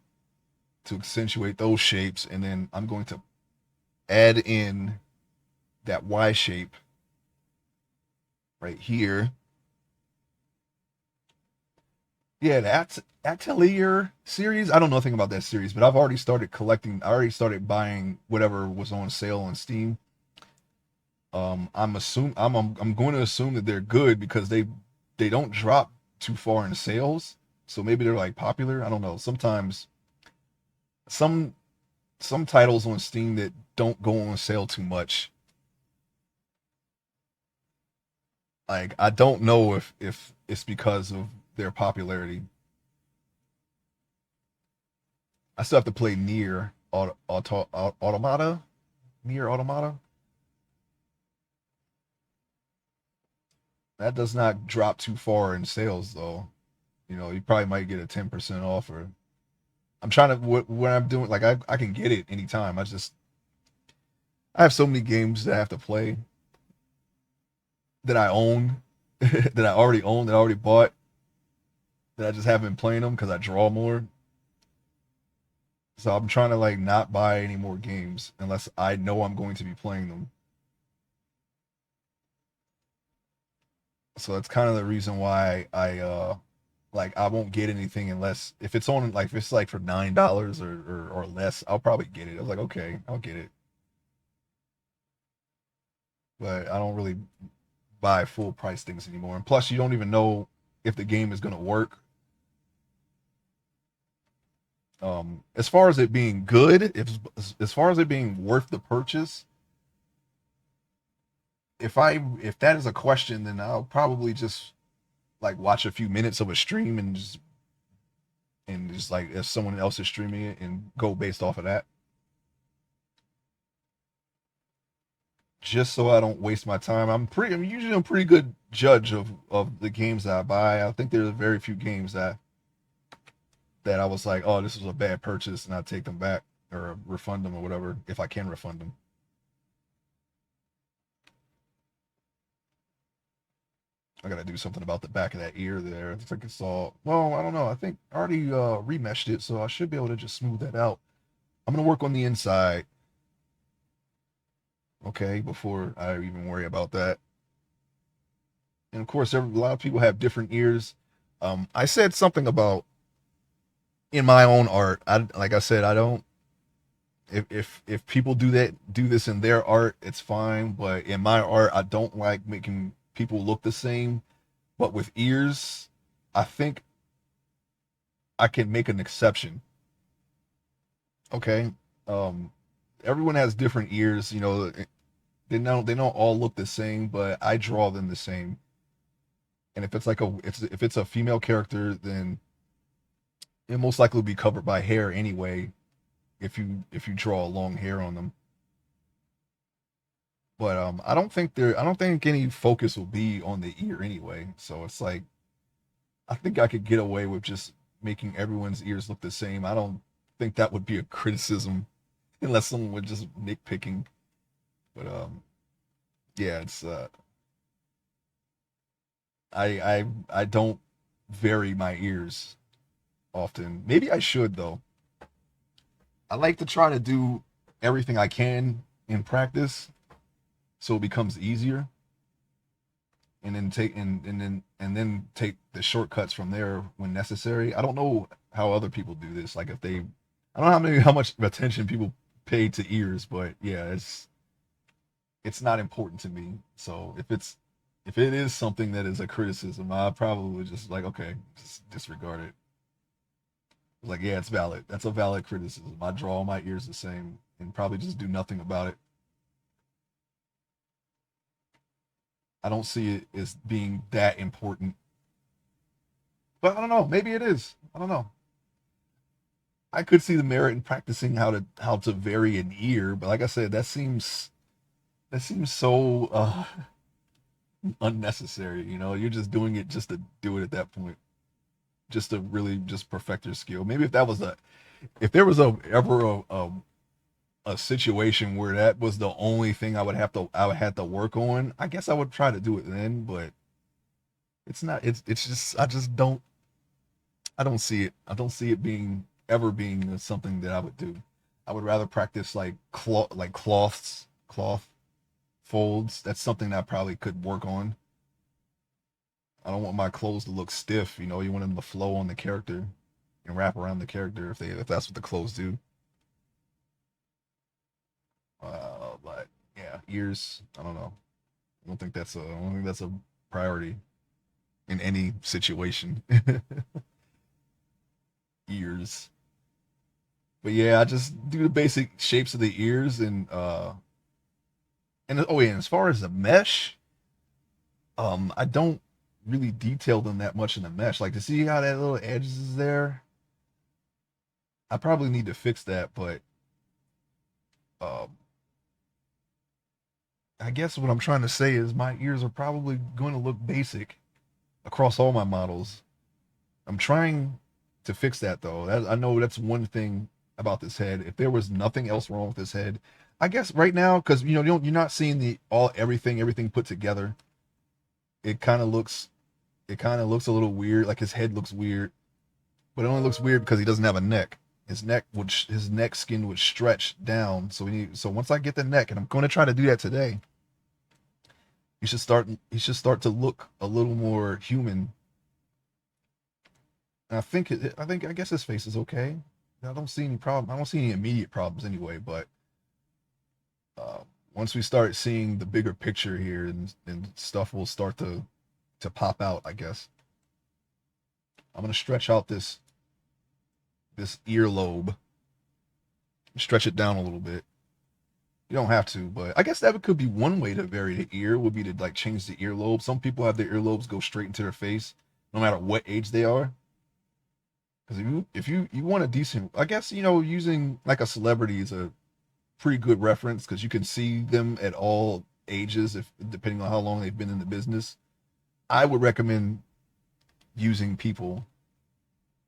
to accentuate those shapes, and then I'm going to add in that Y shape right here. Yeah, that's Atelier series. I don't know anything about that series, but I've already started collecting. I already started buying whatever was on sale on Steam. I'm going to assume that they're good because they don't drop too far in sales. So maybe they're like popular. I don't know. Sometimes some some titles on Steam that don't go on sale too much. Like I don't know if it's because of their popularity. I still have to play Automata. Near Automata. That does not drop too far in sales though. You know, you probably might get a 10% off or I'm trying to what I'm doing like I can get it anytime. I have so many games that I have to play that I own that I already bought that I just haven't been playing them because I draw more. So I'm trying to like not buy any more games unless I know I'm going to be playing them. So that's kind of the reason why I like I won't get anything unless if it's on like if it's like for $9 or less, I'll probably get it. I was like, okay, I'll get it. But I don't really buy full price things anymore. And plus you don't even know if the game is gonna work. As far as it being good, if as far as it being worth the purchase, if that is a question, then I'll probably just like watch a few minutes of a stream and just like if someone else is streaming it and go based off of that, just so I don't waste my time. I'm usually a pretty good judge of the games that I buy. I think there's very few games that I was like, oh, this was a bad purchase, and I take them back or refund them or whatever if I can refund them. I gotta do something about the back of that ear there. It's like it's all well, I don't know. I think I already remeshed it, so I should be able to just smooth that out. I'm gonna work on the inside, okay, before I even worry about that. And of course, a lot of people have different ears. I said something about in my own art. I like I said, I don't. If people do this in their art, it's fine. But in my art, I don't like making people look the same. But with ears, I think I can make an exception. Okay. Um, Everyone has different ears. They don't all look the same, but I draw them the same. And if it's a female character, then it most likely will be covered by hair anyway. If you draw long hair on them, but I don't think any focus will be on the ear anyway. So it's like I think I could get away with just making everyone's ears look the same. I don't think that would be a criticism unless someone would just nitpicking. But yeah, it's I don't vary my ears often. Maybe I should though. I like to try to do everything I can in practice so it becomes easier and then take the shortcuts from there when necessary. I don't know how other people do this. Like if they I don't know how much attention people pay to ears, but yeah, it's not important to me. So if it is something that is a criticism, I probably just like okay, just disregard it. Like yeah, it's valid. That's a valid criticism. I draw all my ears the same and probably just do nothing about it. I don't see it as being that important. But I don't know. Maybe it is. I don't know. I could see the merit in practicing how to vary an ear, but like I said, that seems so unnecessary. You're just doing it just to do it at that point, just to really just perfect your skill. Maybe if there was a ever a situation where that was the only thing I would have to work on, I guess I would try to do it then. But it's not. It's just I don't see it. I don't see it being ever being something that I would do. I would rather practice like cloth folds. That's something that I probably could work on. I don't want my clothes to look stiff. You want them to flow on the character and wrap around the character if that's what the clothes do. But yeah, ears. I don't know. I don't think that's a priority in any situation. Ears. But yeah, I just do the basic shapes of the ears and oh yeah, and as far as the mesh, I don't really detail them that much in the mesh. Like to see how that little edges is there, I probably need to fix that. But um, I guess what I'm trying to say is my ears are probably going to look basic across all my models. I'm trying to fix that though. I know that's one thing about this head. If there was nothing else wrong with this head, I guess right now because you're not seeing the all everything put together. It kind of looks it kind of looks a little weird. Like his head looks weird, but it only looks weird because he doesn't have a neck. His neck skin would stretch down. So once I get the neck, and I'm going to try to do that today, he should start to look a little more human. And I guess his face is okay. I don't see any problem. I don't see any immediate problems anyway. But uh, once we start seeing the bigger picture here, and stuff will start to pop out, I guess. I'm gonna stretch out this earlobe, stretch it down a little bit. You don't have to, but I guess that could be one way to vary the ear, would be to like change the earlobe. Some people have their earlobes go straight into their face, no matter what age they are. Because if you want a decent, I guess using like a celebrity is a pretty good reference because you can see them at all ages, if depending on how long they've been in the business. I would recommend using people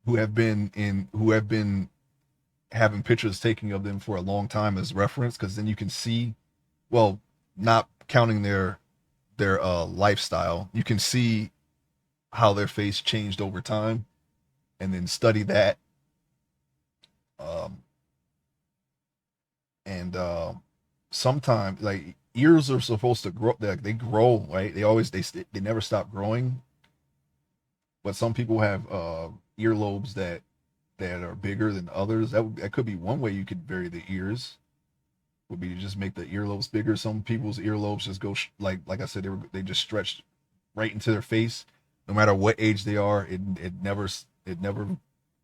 who have been having pictures taken of them for a long time as reference, because then you can see, well, not counting their lifestyle, you can see how their face changed over time, and then study that. Um, and Sometimes like ears are supposed to grow, they grow, right? They never stop growing, but some people have earlobes that are bigger than others. That could be one way you could vary the ears. Would be to just make the earlobes bigger. Some people's earlobes just go like I said, they just stretch right into their face, no matter what age they are. It never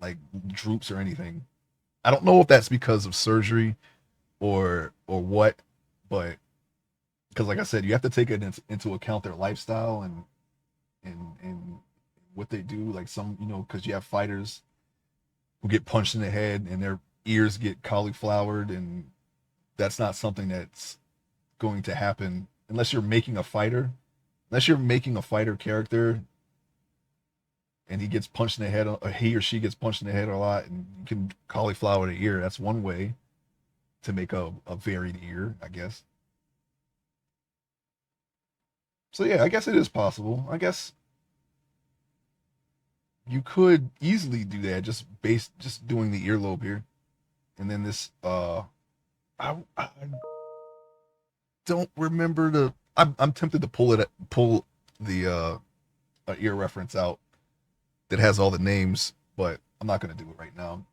like droops or anything. I don't know if that's because of surgery or what, but because like I said, you have to take it into account their lifestyle and what they do. Like some, because you have fighters who get punched in the head and their ears get cauliflowered, and that's not something that's going to happen unless you're making a fighter. Unless you're making a fighter character and he gets punched in the head, or he or she gets punched in the head a lot, and you can cauliflower the ear. That's one way to make a varied ear, I guess. So yeah, I guess it is possible. I guess you could easily do that, just doing the earlobe here, and then this. I don't remember the. I'm tempted to pull the ear reference out that has all the names, but I'm not gonna do it right now.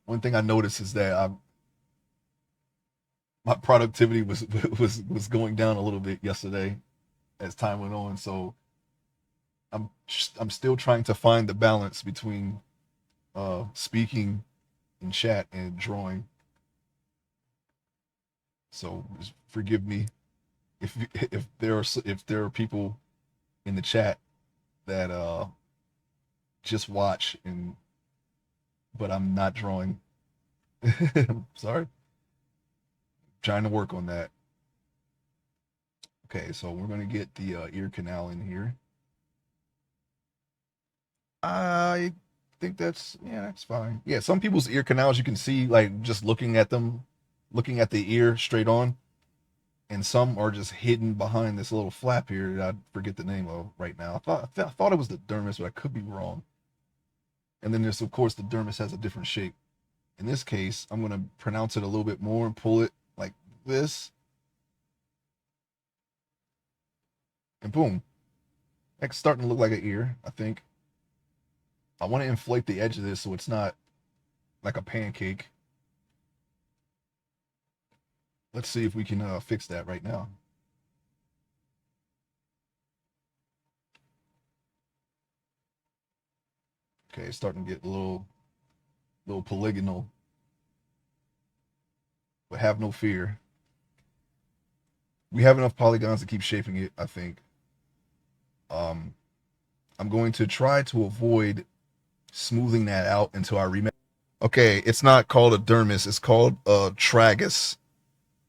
One thing I noticed is that my productivity was going down a little bit yesterday as time went on. So I'm still trying to find the balance between speaking in chat and drawing. So just forgive me if there are people in the chat that just watch, and but I'm not drawing. I'm sorry. Trying to work on that. Okay, so we're gonna get the ear canal in here. I think that's fine. Yeah, some people's ear canals you can see like just looking at them, looking at the ear straight on, and some are just hidden behind this little flap here that I forget the name of right now. I thought it was the dermis, but I could be wrong. And then there's of course the dermis has a different shape. In this case, I'm gonna pronounce it a little bit more and pull it like this, and boom, that's starting to look like an ear. I think I want to inflate the edge of this so it's not like a pancake. Let's see if we can fix that right now. Okay, it's starting to get a little polygonal, but have no fear. We have enough polygons to keep shaping it, I think. Um, I'm going to try to avoid smoothing that out until I remake. Okay, it's not called a dermis. It's called a tragus.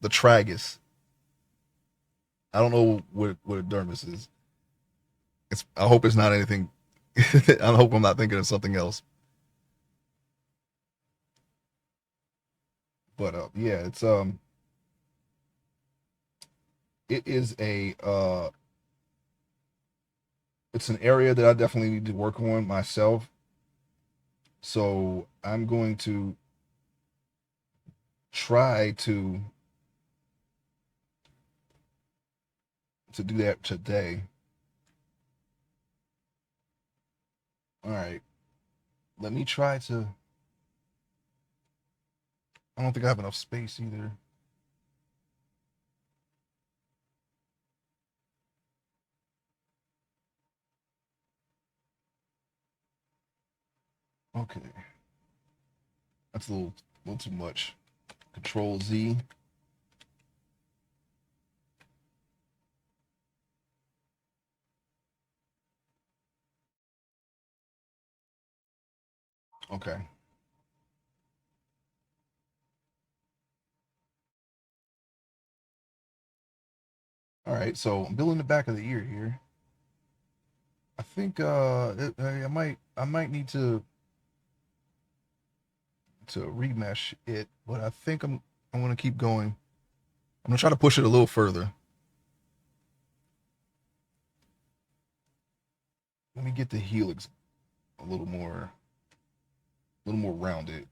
The tragus. I don't know what a dermis is. I hope it's not anything. I hope I'm not thinking of something else. But yeah, it is it's an area that I definitely need to work on myself. So I'm going to try to do that today. All right. Let me try to. I don't think I have enough space either. Okay. That's a little too much. Control Z. Okay. All right. So I'm building the back of the ear here. I think I might need to remesh it, but I think I'm gonna keep going. I'm gonna try to push it a little further. Let me get the helix a little more rounded.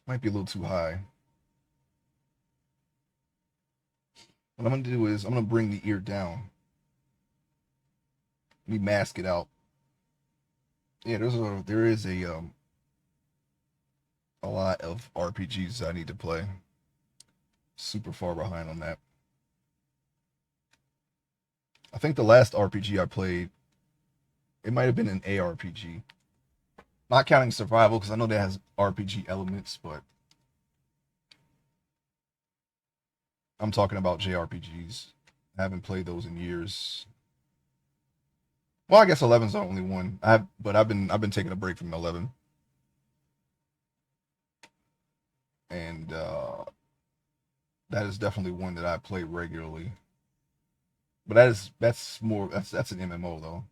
Might be a little too high. What I'm gonna do is I'm gonna bring the ear down. Let me mask it out. Yeah, there is a lot of RPGs I need to play. Super far behind on that. I think the last RPG I played, it might have been an ARPG. Not counting survival because I know that has RPG elements, but I'm talking about JRPGs. I haven't played those in years. Well, I guess 11's the only one. But I've been taking a break from 11, and that is definitely one that I play regularly. But that's an MMO though.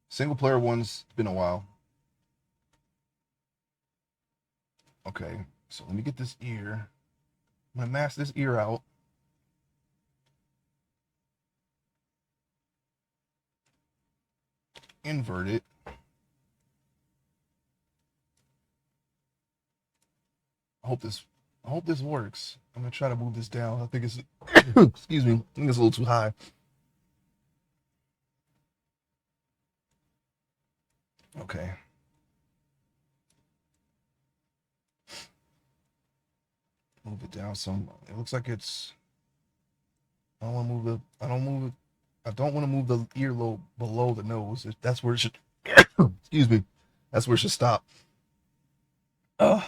Single player one's been a while. Okay, so let me get this ear. I'm gonna mask this ear out. Invert it. I hope this works. I'm gonna try to move this down. I think it's excuse me. I think it's a little too high. Okay. Move it down some. It looks like it's. I don't want to move the. I don't move it. I don't want to move the earlobe below the nose. That's where it should. Excuse me. That's where it should stop. Uh,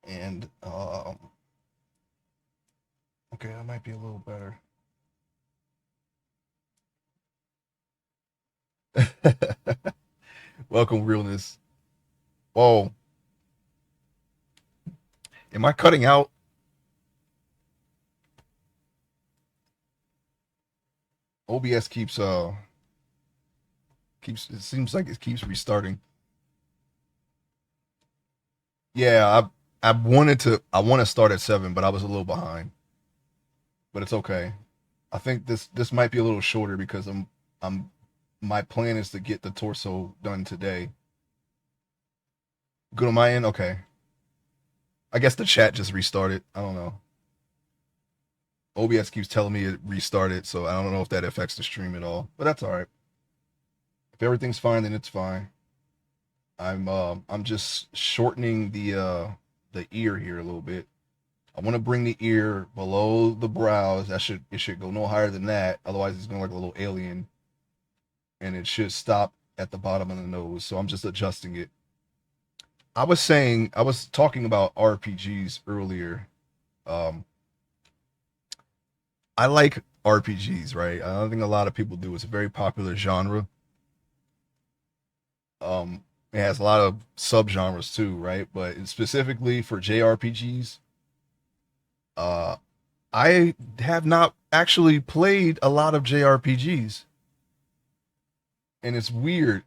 and okay, that might be a little better. Welcome, realness. Whoa, am I cutting out? OBS keeps. It seems like it keeps restarting. Yeah, I want to start at 7, but I was a little behind. But it's okay. I think this might be a little shorter because I'm my plan is to get the torso done today. Good on my end. Okay. I guess the chat just restarted. I don't know. OBS keeps telling me it restarted, so I don't know if that affects the stream at all. But that's all right. If everything's fine, then it's fine. I'm just shortening the ear here a little bit. I want to bring the ear below the brows. It should go no higher than that. Otherwise, it's going to look like a little alien, and it should stop at the bottom of the nose. So I'm just adjusting it. I was talking about RPGs earlier. Um, I like RPGs, right? I don't think a lot of people do. It's a very popular genre. It has a lot of subgenres too, right? But specifically for JRPGs, uh, I have not actually played a lot of JRPGs, and it's weird.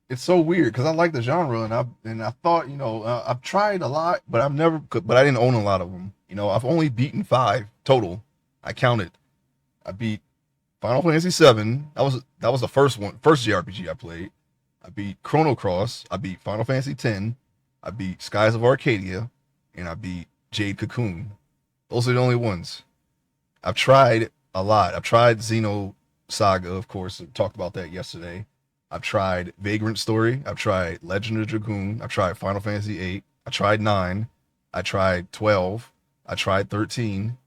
it's so weird because I like the genre, and I thought, I've tried a lot, but I've never, but I didn't own a lot of them. I've only beaten 5 total. I counted. I beat Final Fantasy VII. That was the first JRPG I played. I beat Chrono Cross. I beat Final Fantasy X. I beat Skies of Arcadia, and I beat Jade Cocoon. Those are the only ones. I've tried a lot. I've tried Xeno Saga, of course. I talked about that yesterday. I've tried Vagrant Story. I've tried Legend of Dragoon. I've tried Final Fantasy VIII. I tried 9. I tried 12. I tried 13.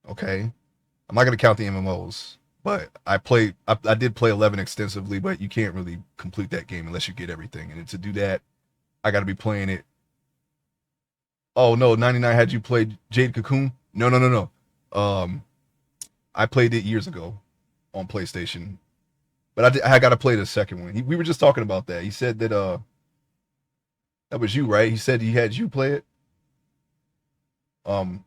Okay. I'm not gonna count the MMOs, but I did play 11 extensively, but you can't really complete that game unless you get everything. And to do that, I got to be playing it. Oh no, 99 had you played Jade Cocoon? No, no, no, no. I played it years ago on PlayStation, but I got to play the second one. We were just talking about that. He said that that was you, right? He said he had you play it. Um,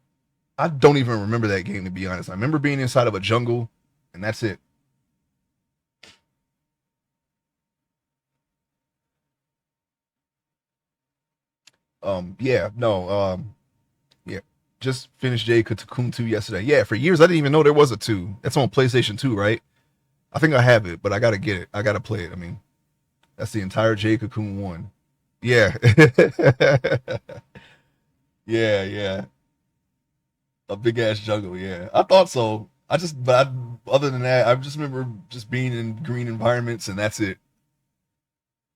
I don't even remember that game, to be honest. I remember being inside of a jungle, and that's it. Yeah, no, yeah, just finished Jade Cocoon 2 yesterday. Yeah, for years I didn't even know there was a 2. That's on PlayStation 2, right? I think I have it, but I gotta get it. I gotta play it. I mean, that's the entire Jade Cocoon 1. Yeah. Yeah, yeah. A big ass jungle, yeah. I thought so. Other than that, I just remember just being in green environments and that's it.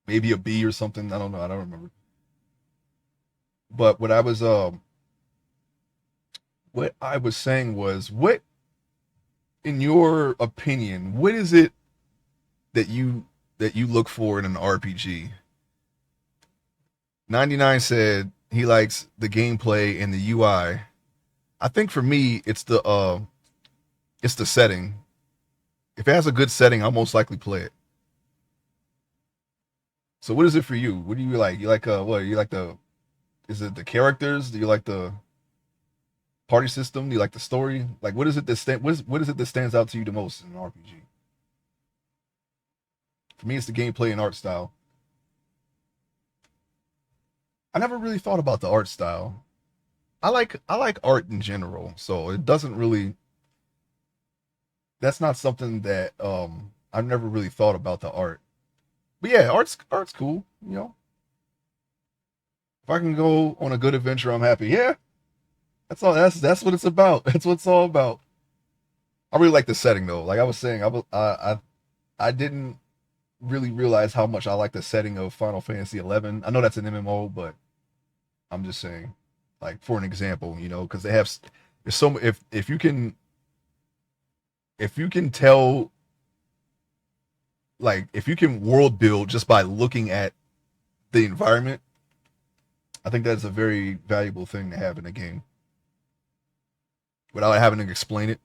Maybe a bee or something. I don't know. I don't remember. But what I was saying was, what, in your opinion, what is it that you look for in an RPG? 99 said he likes the gameplay and the UI. I think for me, it's the setting. If it has a good setting, I'll most likely play it. So what is it for you? What do you like? You like what? You like the is it the characters? Do you like the party system? Do you like the story? Like what is it that stands out to you the most in an RPG? For me, it's the gameplay and art style. I never really thought about the art style. I like art in general, so it doesn't really that's not something that I've never really thought about the art. But yeah, art's cool, If I can go on a good adventure, I'm happy. Yeah, that's all. That's what it's about. That's what it's all about. I really like the setting though. Like I was saying, I didn't really realize how much I like the setting of Final Fantasy 11. I know that's an MMO, but I'm just saying, like for an example, because there's so if you can tell, like if you can world build just by looking at the environment, I think that's a very valuable thing to have in a game without having to explain it.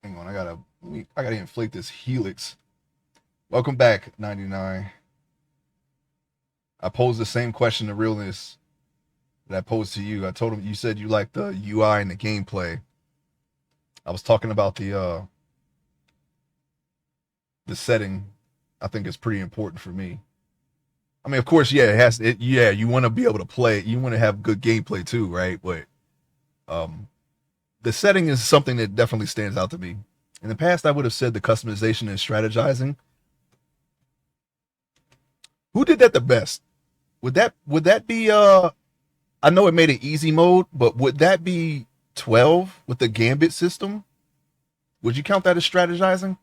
Hang on, I gotta inflate this helix. Welcome back, 99. I posed the same question to Realness that I posed to you. I told him you said you like the UI and the gameplay. I was talking about the setting. I think is pretty important for me. I mean, of course, yeah, yeah, you want to be able to play. You want to have good gameplay too, right? But um, the setting is something that definitely stands out to me. In the past, I would have said the customization and strategizing. Who did that the best? Would that be I know it made it easy mode, but would that be 12 with the gambit system? Would you count that as strategizing?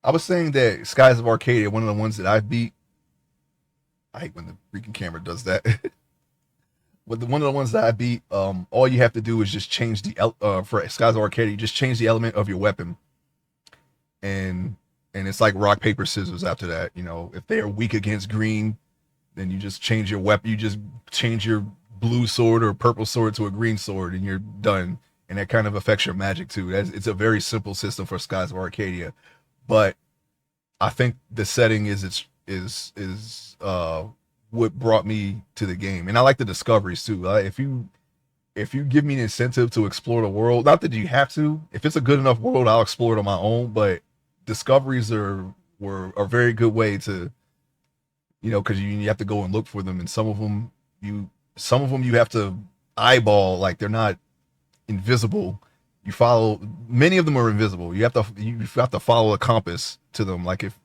I was saying that Skies of Arcadia, one of the ones that I beat. I hate when the freaking camera does that. But one of the ones that I beat, all you have to do is just change for Skies of Arcadia, you just change the element of your weapon, and it's like rock paper scissors after that. If they are weak against green, then you just change your weapon. You just change your blue sword or purple sword to a green sword, and you're done. And that kind of affects your magic too. It's a very simple system for Skies of Arcadia, but I think the setting is what brought me to the game, and I like the discoveries too. If you give me an incentive to explore the world, not that you have to. If it's a good enough world, I'll explore it on my own. But discoveries are a very good way to, because you have to go and look for them, and some of them you have to eyeball, like they're not invisible. You follow Many of them are invisible. You have to follow a compass to them. Like if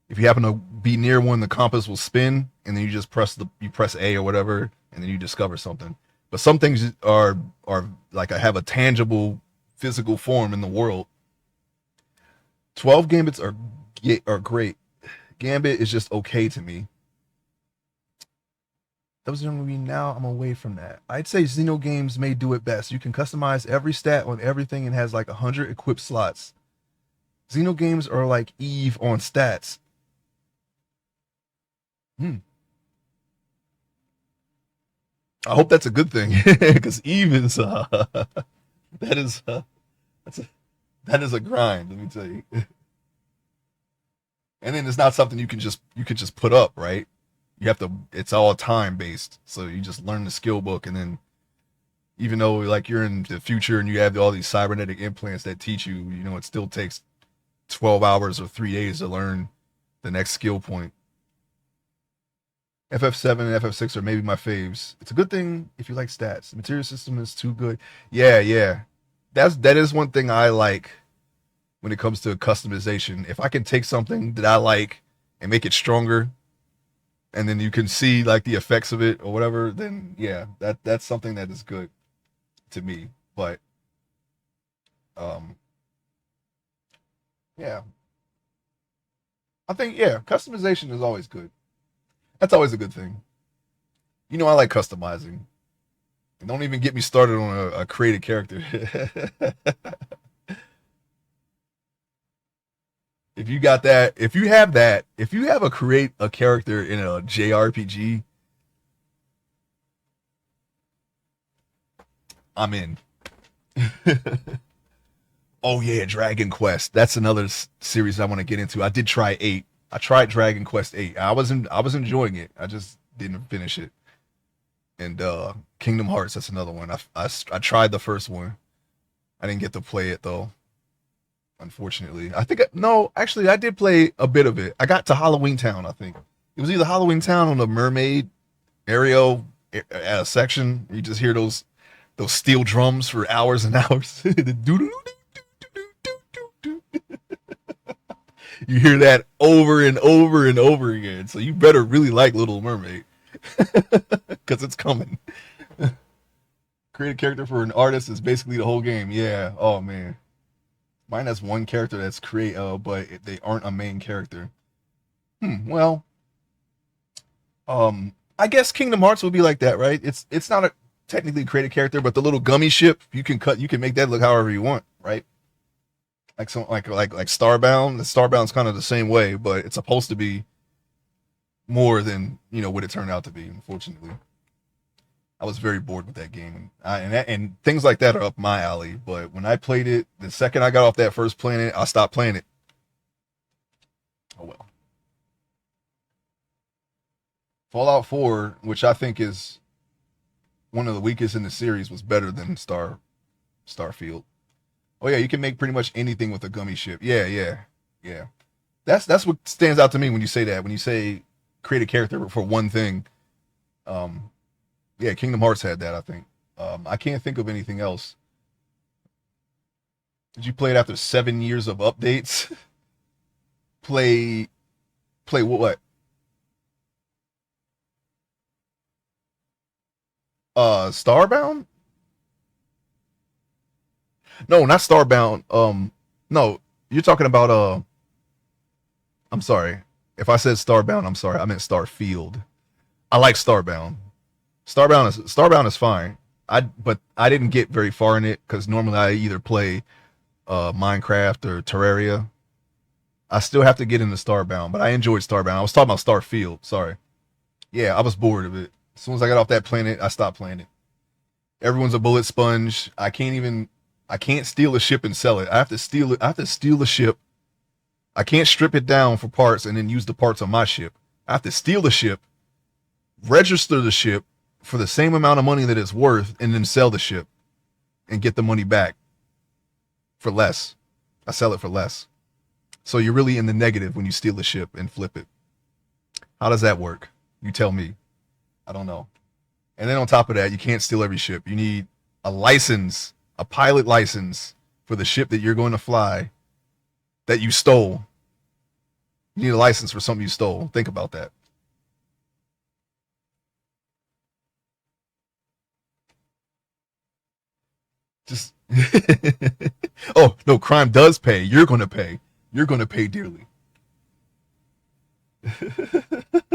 you happen to be near one, the compass will spin, and then you press A or whatever, and then you discover something. But some things are like I have a tangible physical form in the world. 12 gambits are great. Gambit is just okay to me. Those are movie now. I'm away from that. I'd say Xeno games may do it best. You can customize every stat on everything and has like 100 equipped slots. Xeno games are like Eve on stats. Hmm. I hope that's a good thing because Eve is that is that's a, that is a grind. Let me tell you. And then it's not something you can just put up, right? You have to. It's all time based, so you just learn the skill book, and then even though like you're in the future and you have all these cybernetic implants that teach you, it still takes 12 hours or 3 days to learn the next skill point. FF7 and FF6 are maybe my faves. It's a good thing if you like stats. The material system is too good. Yeah, yeah. That is one thing I like when it comes to customization. If I can take something that I like and make it stronger, and then you can see like the effects of it or whatever, then yeah, that's something that is good to me. But um yeah, I think yeah, customization is always good. That's always a good thing. I like customizing. And don't even get me started on a created character. If you got that, if you have a create a character in a JRPG, I'm in. Oh yeah, Dragon Quest. That's another series I want to get into. I did try 8. I tried Dragon Quest 8. I was enjoying it. I just didn't finish it. And Kingdom Hearts, that's another one. I tried the first one. I didn't get to play it though, unfortunately. No, actually I did play a bit of it. I got to Halloween Town, I think. It was either Halloween Town or the Mermaid Ariel section. You just hear those steel drums for hours and hours. You hear that over and over and over again. So you better really like Little Mermaid because it's coming. Create a character for an artist is basically the whole game. Yeah. Oh man, mine has one character that's create, but they aren't a main character. Well, I guess Kingdom Hearts would be like that, right? It's not a technically created character, but the little gummy ship you can make that look however you want, right? Like some like Starbound. The Starbound's kind of the same way, but it's supposed to be more than what it turned out to be. Unfortunately, I was very bored with that game, and things like that are up my alley. But when I played it, the second I got off that first planet, I stopped playing it. Oh well. Fallout 4, which I think is one of the weakest in the series, was better than Starfield. Oh yeah, you can make pretty much anything with a gummy ship. Yeah, yeah, yeah. That's what stands out to me when you say that. When you say create a character for one thing, um, yeah, Kingdom Hearts had that. I think. I can't think of anything else. Did you play it after 7 years of updates? play, play what? Starbound? No, not Starbound. No, you're talking about I'm sorry. If I said Starbound, I'm sorry. I meant Starfield. I like Starbound. Starbound is fine. But I didn't get very far in it because normally I either play Minecraft or Terraria. I still have to get into Starbound, but I enjoyed Starbound. I was talking about Starfield. Sorry. Yeah, I was bored of it. As soon as I got off that planet, I stopped playing it. Everyone's a bullet sponge. I can't steal a ship and sell it. I have to steal it. I have to steal the ship. I can't strip it down for parts and then use the parts on my ship. I have to steal the ship, register the ship for the same amount of money that it's worth, and then sell the ship and get the money back for less. I sell it for less. So you're really in the negative when you steal a ship and flip it. How does that work? You tell me. I don't know. And then on top of that, you can't steal every ship. You need a license, a pilot license for the ship that you're going to fly that you stole. You need a license for something you stole. Think about that. Just oh no, crime does pay. You're going to pay. You're going to pay dearly. I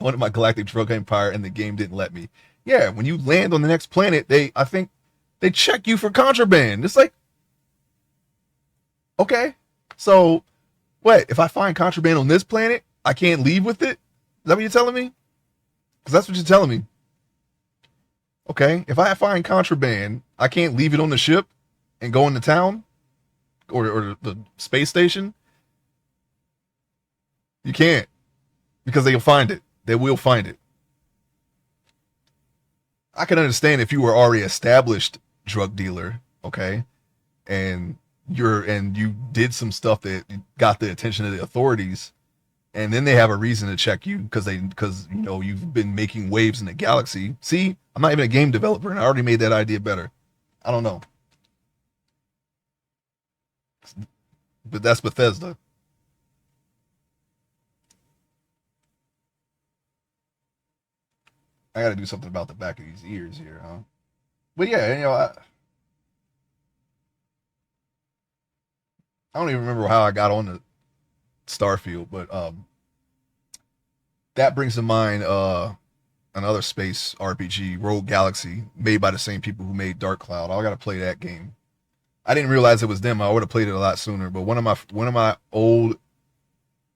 wanted my galactic drug empire, and the game didn't let me. Yeah, when you land on the next planet, I think they check you for contraband. It's like, okay, so what? If I find contraband on this planet, I can't leave with it? Is that what you're telling me? Because that's what you're telling me. Okay, if I find contraband, I can't leave it on the ship and go into town or the space station. You can't because they'll find it. They will find it. I can understand if you were already established drug dealer, okay, and you did some stuff that got the attention of the authorities, and then they have a reason to check you because you know you've been making waves in the galaxy. See, I'm not even a game developer, and I already made that idea better. I don't know, but that's Bethesda. I got to do something about the back of these ears here, huh? But yeah, I don't even remember how I got on the Starfield, but that brings to mind another space RPG, Rogue Galaxy, made by the same people who made Dark Cloud. I got to play that game. I didn't realize it was them. I would have played it a lot sooner. But one of my old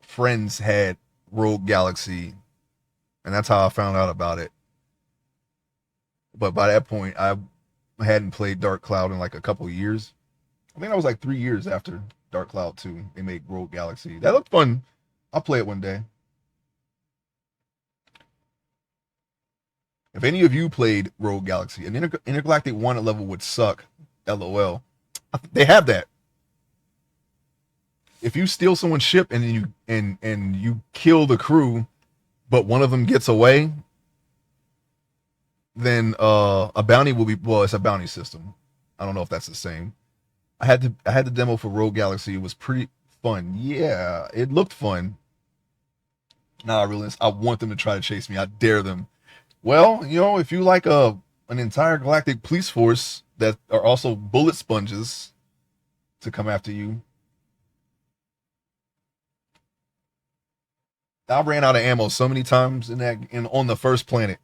friends had Rogue Galaxy, and that's how I found out about it. But by that point, I hadn't played Dark Cloud in like a couple of years. I think that was like 3 years after Dark Cloud 2. They made Rogue Galaxy. That looked fun. I'll play it one day. If any of you played Rogue Galaxy, an intergalactic wanted level would suck. LOL. They have that. If you steal someone's ship and you kill the crew, but one of them gets away, then a bounty will be, well, it's a bounty system. I don't know if that's the same. I had the demo for Rogue Galaxy. It was pretty fun. Yeah, it looked fun. Now I realize I want them to try to chase me. I dare them. Well, if you like an entire galactic police force that are also bullet sponges to come after you, I ran out of ammo so many times on the first planet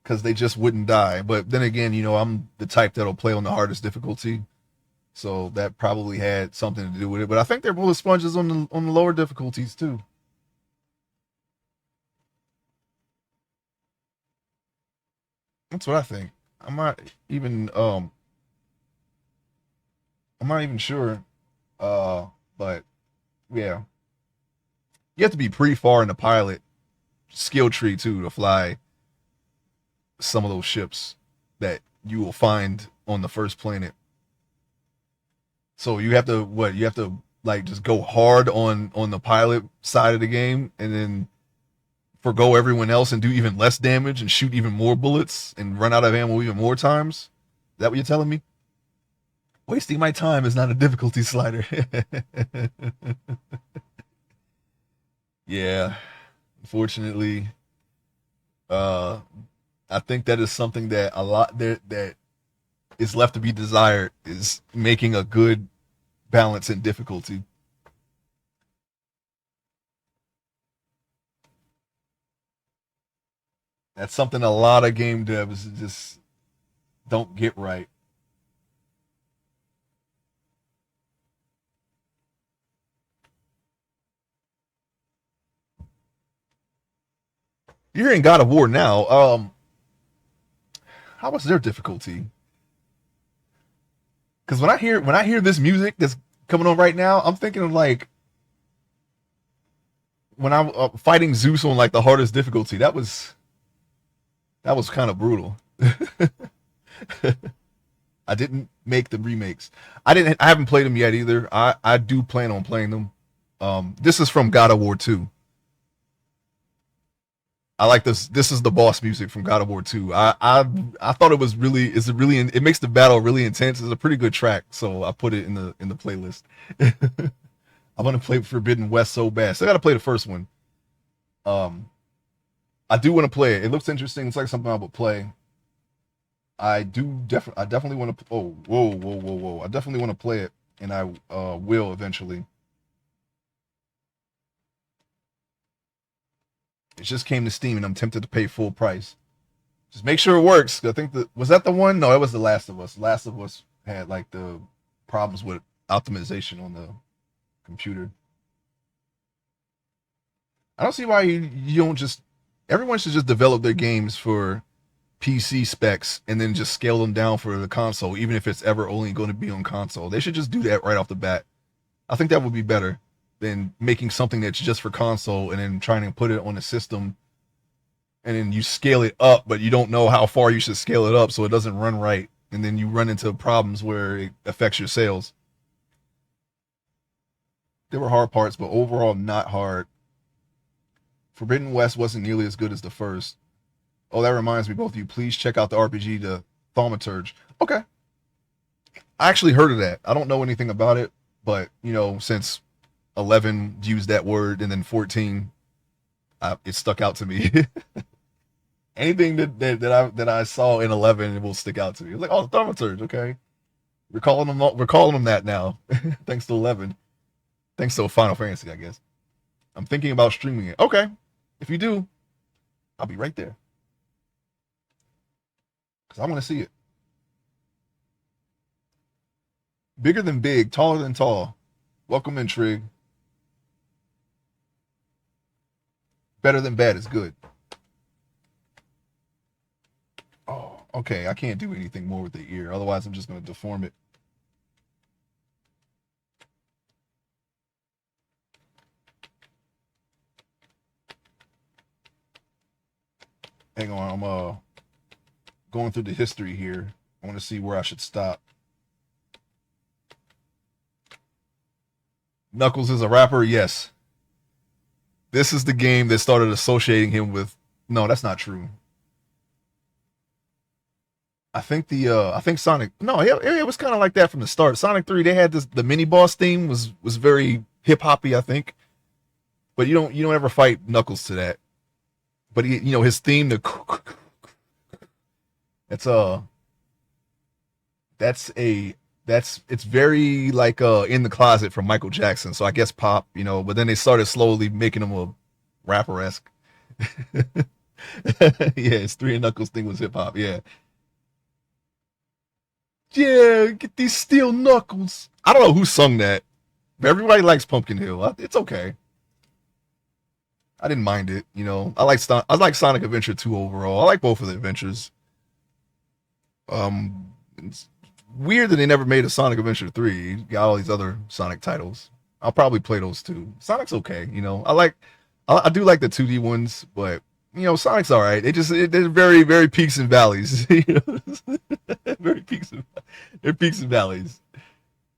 because they just wouldn't die. But then again, I'm the type that'll play on the hardest difficulty, so that probably had something to do with it. But I think they're bullet sponges on the lower difficulties too. That's what I think. I'm not even I'm not even sure. But yeah, you have to be pretty far in the pilot skill tree too to fly some of those ships that you will find on the first planet. So you have to what? You have to like just go hard on the pilot side of the game, and then forgo everyone else and do even less damage and shoot even more bullets and run out of ammo even more times. Is that what you're telling me? Wasting my time is not a difficulty slider. Yeah, unfortunately, uh, I think that is something that a lot there that is left to be desired is making a good balance in difficulty. That's something a lot of game devs just don't get right. You're in God of War now. How was their difficulty? Because when I hear this music that's coming on right now, I'm thinking of like when I'm fighting Zeus on like the hardest difficulty. That was kind of brutal. I didn't make the remakes. I haven't played them yet either. I do plan on playing them. This is from God of War 2. I like this. This is the boss music from God of War 2. I thought it was really it makes the battle really intense. It's a pretty good track, so I put it in the playlist. I want to play Forbidden West so bad. So I got to play the first one. Um, I do want to play it. It looks interesting. It's like something I would play. I definitely want to. Oh, whoa! I definitely want to play it, and I will eventually. It just came to Steam, and I'm tempted to pay full price. Just make sure it works. I think was that the one? No, it was The Last of Us. Last of Us had like the problems with optimization on the computer. I don't see why you don't just. Everyone should just develop their games for PC specs and then just scale them down for the console, even if it's ever only going to be on console. They should just do that right off the bat. I think that would be better than making something that's just for console and then trying to put it on a system and then you scale it up, but you don't know how far you should scale it up so it doesn't run right. And then you run into problems where it affects your sales. There were hard parts, but overall not hard. Forbidden West wasn't nearly as good as the first. Oh, that reminds me, both of you, please check out the RPG, The Thaumaturge. Okay. I actually heard of that. I don't know anything about it, but, since 11 used that word and then 14, it stuck out to me. Anything that I saw in 11, it will stick out to me. It's like, oh, the Thaumaturge, okay. We're calling them that now, thanks to 11. Thanks to Final Fantasy, I guess. I'm thinking about streaming it. Okay. If you do, I'll be right there. Because I want to see it. Bigger than big, taller than tall. Welcome in, Trig. Better than bad is good. Oh, okay. I can't do anything more with the ear. Otherwise, I'm just going to deform it. Hang on. I'm going through the history here. I want to see where I should stop. Knuckles is a rapper? Yes. This is the game that started associating him with. No, that's not true. I think Sonic. No, it was kind of like that from the start. Sonic 3, they had the mini boss theme was very hip hoppy, I think. But you don't ever fight Knuckles to that. But his theme, that's that's a it's very like in the closet from Michael Jackson. So I guess pop, but then they started slowly making him a rapper esque. Yeah, his Three and Knuckles thing was hip hop. Yeah. Yeah, get these steel knuckles. I don't know who sung that, but everybody likes Pumpkin Hill. It's okay. I didn't mind it. I like Sonic Adventure 2 overall. I like both of the adventures. It's weird that they never made a Sonic Adventure 3. You got all these other Sonic titles. I'll probably play those too. Sonic's okay. I do like the 2D ones, but Sonic's all right. They're very, very peaks and valleys. Very they're peaks and valleys.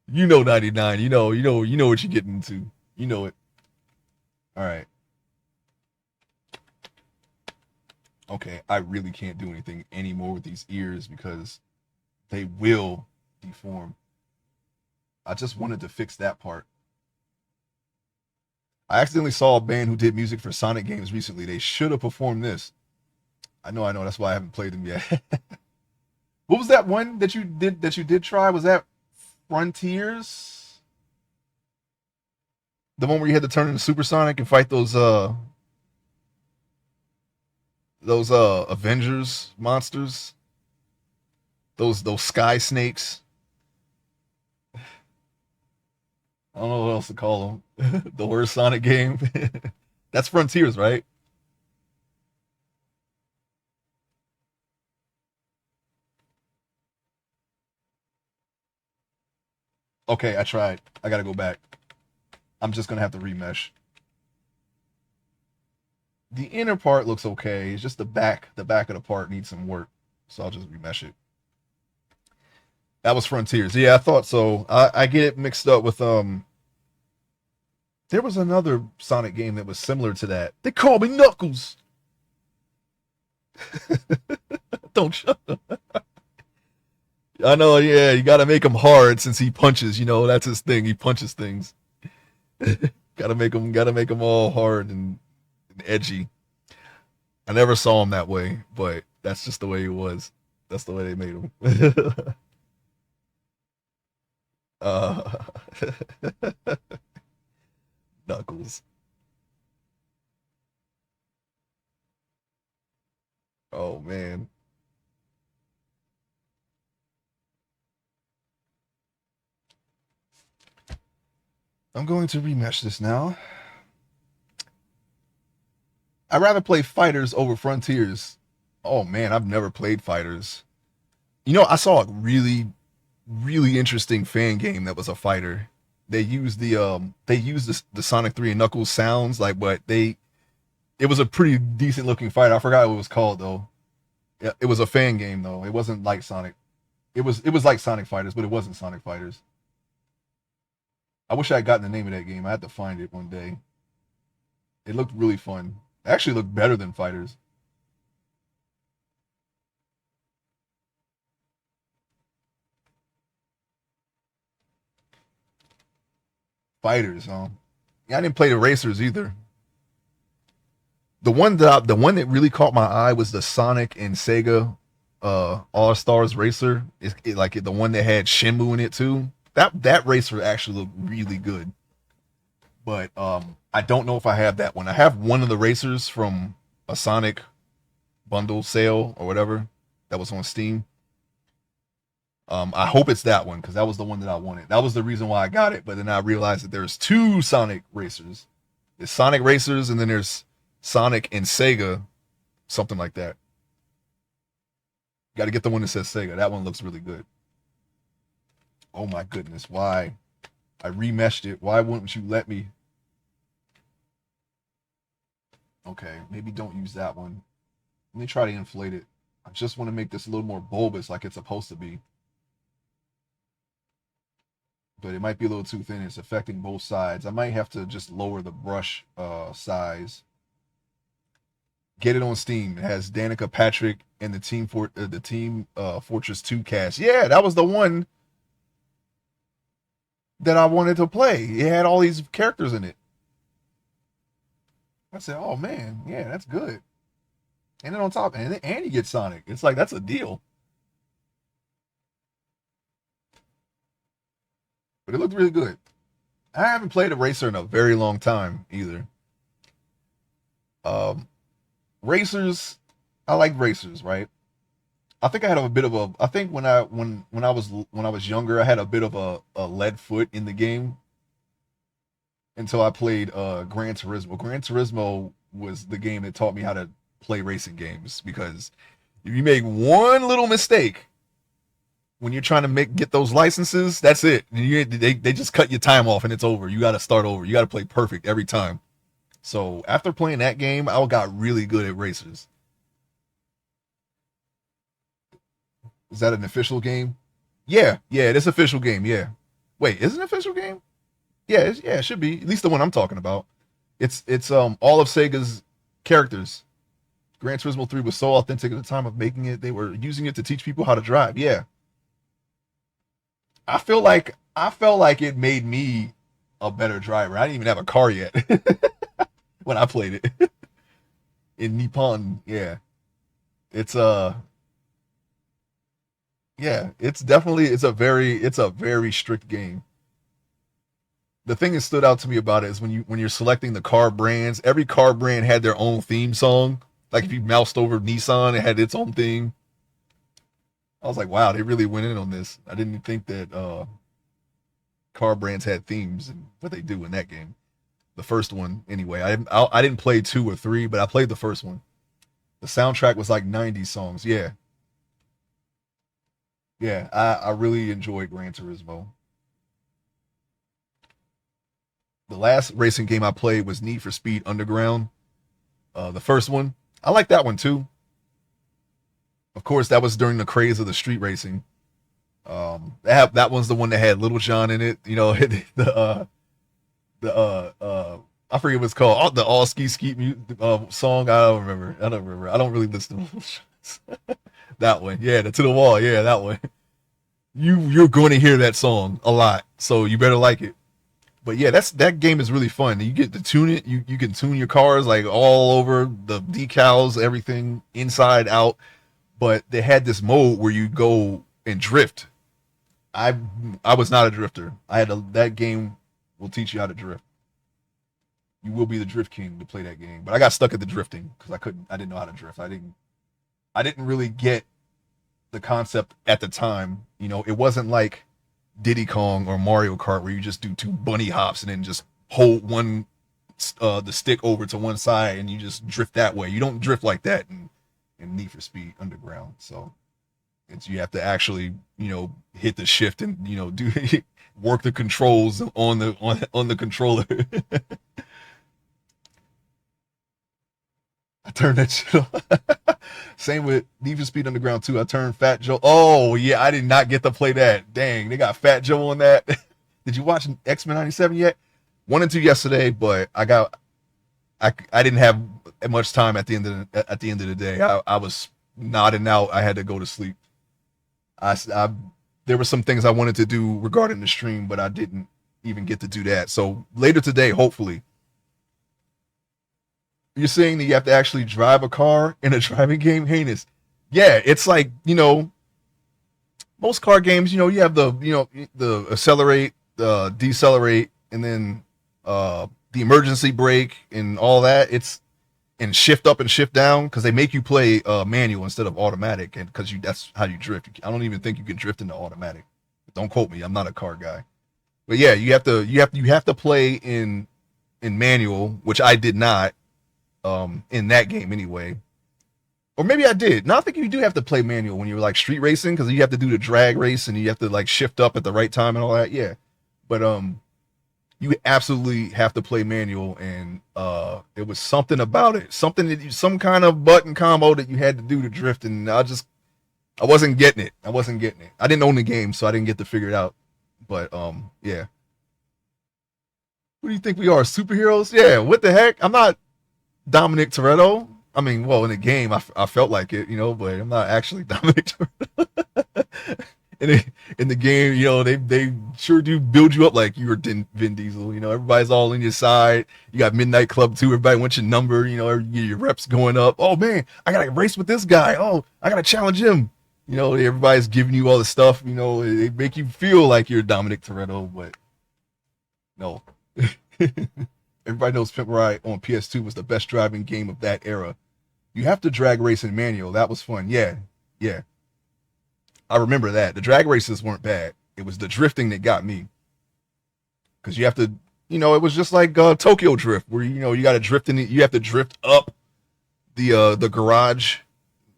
99. You know what you're getting into. You know it. All right. Okay, I really can't do anything anymore with these ears because they will deform. I just wanted to fix that part. I accidentally saw a band who did music for Sonic games recently. They should have performed this. I know. That's why I haven't played them yet. What was that one that you did try? Was that Frontiers? The one where you had to turn into Supersonic and fight those Avengers monsters? Those sky snakes. I don't know what else to call them. The worst Sonic game. That's Frontiers, right? Okay, I tried. I gotta go back. I'm just gonna have to remesh. The inner part looks okay. It's just the back of the part needs some work. So I'll just remesh it. That was Frontiers. Yeah, I thought so. I get it mixed up with there was another Sonic game that was similar to that. They call me Knuckles. Don't shut up. I know, yeah, you gotta make him hard since he punches, that's his thing. He punches things. Gotta make him all hard and edgy. I never saw him that way, but that's just the way he was. That's the way they made him. uh, Knuckles. Oh man. I'm going to remesh this now. I'd rather play Fighters over Frontiers. Oh man, I've never played Fighters. I saw a really, really interesting fan game that was a fighter. They used the Sonic 3 and Knuckles sounds like, but it was a pretty decent looking fighter. I forgot what it was called though. Yeah, it was a fan game though. It wasn't like Sonic. It was like Sonic Fighters, but it wasn't Sonic Fighters. I wish I had gotten the name of that game. I had to find it one day. It looked really fun. It actually looked better than Fighters. Fighters, huh? Yeah, I didn't play the racers either. The one that really caught my eye was the Sonic and Sega All Stars Racer. Like the one that had Shenmue in it too. That racer actually looked really good. But I don't know if I have that one. I have one of the racers from a Sonic bundle sale or whatever that was on Steam. I hope it's that one because that was the one that I wanted. That was the reason why I got it. But then I realized that there's two Sonic racers. There's Sonic Racers and then there's Sonic and Sega, something like that. Got to get the one that says Sega. That one looks really good. Oh my goodness, why? I remeshed it. Why wouldn't you let me? Okay, maybe don't use that one. Let me try to inflate it. I just want to make this a little more bulbous like it's supposed to be. But it might be a little too thin. It's affecting both sides. I might have to just lower the brush size. Get it on Steam. It has Danica Patrick and the Team Fortress 2 cast. Yeah, that was the one that I wanted to play. It had all these characters in it. I said, "Oh man, yeah, that's good." And then on top, and you get Sonic. It's like that's a deal. But it looked really good. I haven't played a racer in a very long time either. Um, Racers, I like racers, right? I think I had a bit of a. I think when I was younger, I had a bit of a lead foot in the game until I played Gran Turismo. Gran Turismo was the game that taught me how to play racing games because if you make one little mistake when you're trying to get those licenses, that's it. They just cut your time off and it's over. You got to start over. You got to play perfect every time. So after playing that game, I got really good at racers. Is that an official game? Yeah, yeah, it is official game. Yeah. Wait, is it an official game? Yeah, yeah, it should be. At least the one I'm talking about. It's all of Sega's characters. Gran Turismo 3 was so authentic at the time of making it. They were using it to teach people how to drive. Yeah. I felt like it made me a better driver. I didn't even have a car yet when I played it in Nippon. Yeah. It's yeah, it's a very strict game. The thing that stood out to me about it is when you're selecting the car brands, every car brand had their own theme song. Like if you moused over Nissan, it had its own thing. I was like, wow, they really went in on this. I didn't think that car brands had themes, but they do in that game. The first one, anyway. I didn't play 2 or 3, but I played the first one. The soundtrack was like 90s songs. Yeah, yeah. I really enjoyed Gran Turismo. The last racing game I played was Need for Speed Underground. The first one, I like that one too. Of course, that was during the craze of the street racing. That one's the one that had Little John in it. You know, the I forget what it's called. The all ski ski song. I don't remember. I don't remember. I don't really listen to Little Johns. That one, yeah, the To the Wall, yeah, that one. You're going to hear that song a lot, so you better like it. But yeah, that game is really fun. You get to tune it. You can tune your cars like all over, the decals, everything inside out. But they had this mode where you go and drift. I I was not a drifter. That game will teach you how to drift. You will be the drift king to play that game. But I got stuck at the drifting because I didn't know how to drift. I didn't really get the concept at the time. You know, it wasn't like Diddy Kong or Mario Kart where you just do two bunny hops and then just hold the stick over to one side and you just drift that way. You don't drift like that in Need for Speed Underground. So you have to actually, hit the shift and, do work the controls on the controller. I turned that shit off. Same with Need for Speed Underground 2. I turned Fat Joe. Oh yeah, I did not get to play that. Dang, they got Fat Joe on that. Did you watch X-Men 97 yet? 1 and 2 yesterday, but I didn't have much time at the end of the day. I was nodding out. I had to go to sleep. I there were some things I wanted to do regarding the stream, but I didn't even get to do that. So later today, hopefully. You're saying that you have to actually drive a car in a driving game? Heinous. Yeah, it's like, most car games, you have the accelerate, the decelerate, and then the emergency brake and all that. It's and shift up and shift down because they make you play manual instead of automatic, and because that's how you drift. I don't even think you can drift into automatic. Don't quote me. I'm not a car guy. But yeah, you have to play in manual, which I did not in that game anyway. Or maybe I did. No, I think you do have to play manual when you're like street racing because you have to do the drag race and you have to like shift up at the right time and all that. Yeah. But you absolutely have to play manual, and it was something about it. Some kind of button combo that you had to do to drift, and I wasn't getting it. I didn't own the game, so I didn't get to figure it out. But yeah. What do you think we are? Superheroes? Yeah, what the heck? I'm not Dominic Toretto. I mean, well, in the game, I felt like it, but I'm not actually Dominic Toretto. in the game, they sure do build you up like you're Vin Diesel. Everybody's all in your side. You got Midnight Club too. Everybody wants your number. Your reps going up. Oh man, I gotta race with this guy. Oh, I gotta challenge him. Everybody's giving you all the stuff. They make you feel like you're Dominic Toretto, but no. Everybody knows Pimp Ride on PS2 was the best driving game of that era. You have to drag race in manual. That was fun. Yeah, yeah. I remember that. The drag races weren't bad. It was the drifting that got me. Because you have to, it was just like Tokyo Drift, where you got to drift you have to drift up the garage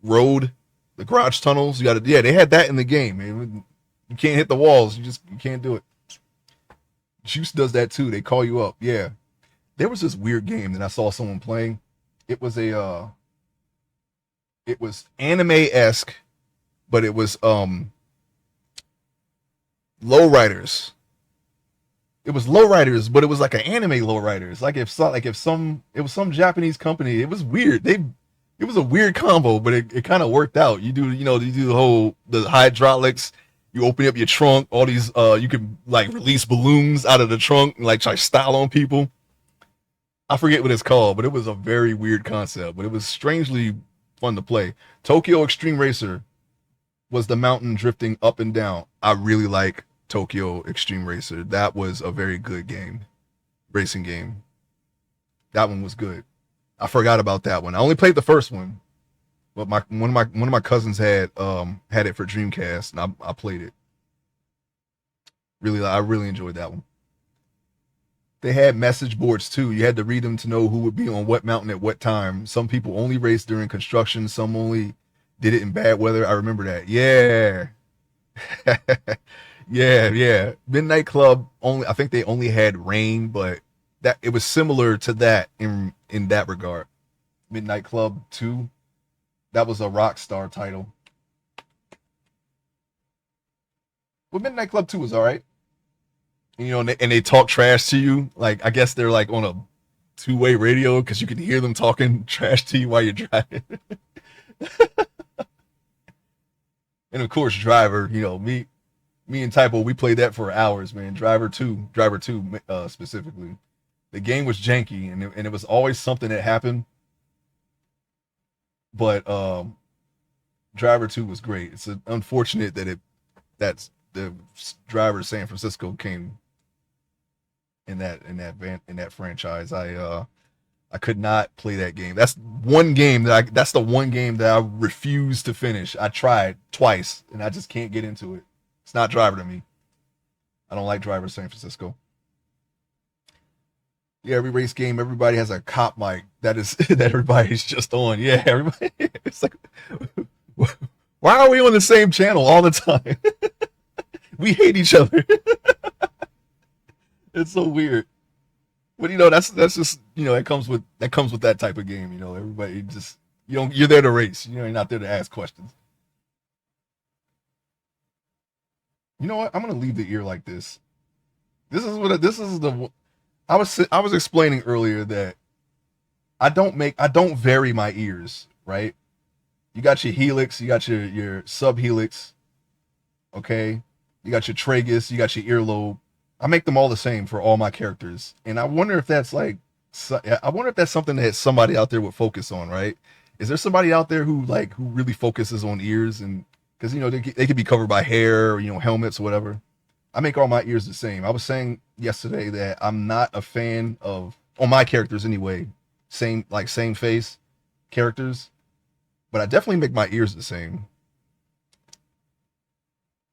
road, the garage tunnels. Yeah, they had that in the game. You can't hit the walls. You can't do it. Juice does that too. They call you up. Yeah. There was this weird game that I saw someone playing. It was it was anime-esque, but it was lowriders. It was lowriders, but it was like an anime lowriders. It was some Japanese company. It was weird. It was a weird combo, but it kind of worked out. You do the hydraulics. You open up your trunk. All these you can like release balloons out of the trunk and like try style on people. I forget what it's called, but it was a very weird concept, but it was strangely fun to play. Tokyo Extreme Racer was the mountain drifting up and down. I really like Tokyo Extreme Racer. That was a very good game, racing game. That one was good. I forgot about that one. I only played the first one, but one of my cousins had it for Dreamcast, and I played it. I really enjoyed that one. They had message boards too. You had to read them to know who would be on what mountain at what time. Some people only raced during construction. Some only did it in bad weather. I remember that. Yeah. Yeah. Midnight Club I think they only had rain, but that it was similar to that in that regard. Midnight Club 2, that was a Rockstar title. Well, Midnight Club 2 was all right. You know, and they talk trash to you. Like I guess they're like on a two-way radio because you can hear them talking trash to you while you're driving. And of course, Driver. You know, me and Typo, we played that for hours, man. Driver Two, specifically. The game was janky, and it was always something that happened. But Driver Two was great. It's unfortunate that that's the Driver San Francisco came in that franchise. I could not play that game. That's the one game that I refuse to finish. I tried twice and I just can't get into it. It's not Driver to me. I don't like Driver San Francisco. Yeah, every race game, everybody has a cop mic that is that everybody's just on. Yeah, everybody. It's like, why are we on the same channel all the time? We hate each other. It's so weird. But that's just that comes with that type of game. You know, everybody just you're there to race. You know, you're not there to ask questions. You know what? I'm gonna leave the ear like this. This is the I was explaining earlier that I don't vary my ears, right? You got your helix, you got your subhelix, okay? You got your tragus, you got your earlobe. I make them all the same for all my characters, and I wonder if that's like I wonder if that's something that somebody out there would focus on, right? Is there somebody out there who really focuses on ears and because they could be covered by hair or helmets or whatever. I make all my ears the same. I was saying yesterday that I'm not a fan of on my characters anyway, same face characters, but I definitely make my ears the same.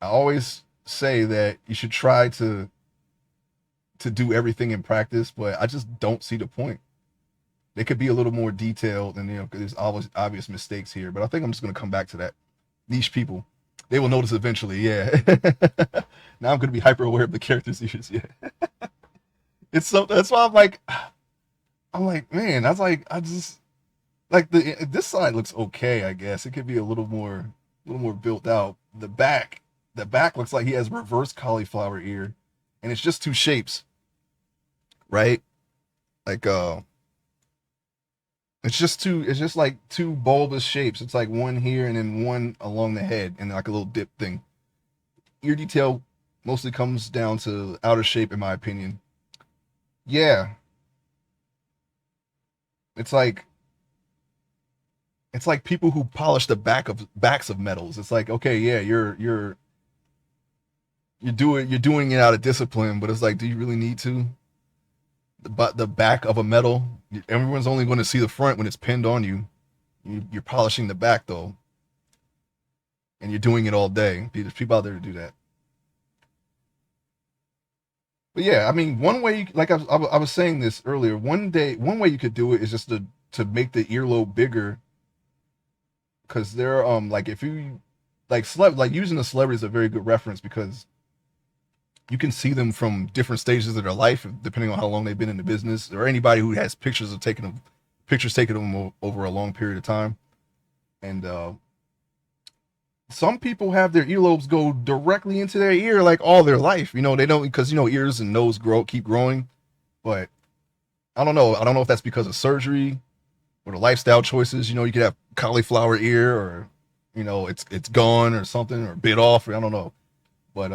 I always say that you should try to do everything in practice, but I just don't see the point. They could be a little more detailed, and there's always obvious mistakes here. But I think I'm just gonna come back to that. Niche people, they will notice eventually. Yeah. Now I'm gonna be hyper aware of the characters' ears. Yeah. It's so that's why I'm like, man, I just like this side looks okay. I guess it could be a little more built out. The back looks like he has reverse cauliflower ear, and it's just two shapes, right? Like it's just like two bulbous shapes. It's like one here and then one along the head and like a little dip thing. Ear detail mostly comes down to outer shape in my opinion. Yeah, it's like it's like people who polish the backs of metals. It's like, okay, yeah, you're doing it out of discipline, but it's like, do you really need to? The back of a metal, everyone's only going to see the front when it's pinned on you. You're polishing the back though, and you're doing it all day. There's people out there to do that. But yeah, I mean, one way, like I was saying this earlier, one way you could do it is just to make the earlobe bigger, because they're like if you like using a celebrity is a very good reference because you can see them from different stages of their life depending on how long they've been in the business, or anybody who has pictures taken of them over a long period of time. And some people have their earlobes go directly into their ear like all their life. They don't because ears and nose keep growing. But I don't know. I don't know if that's because of surgery or the lifestyle choices. You could have cauliflower ear, or it's gone or something, or bit off. Or I don't know. But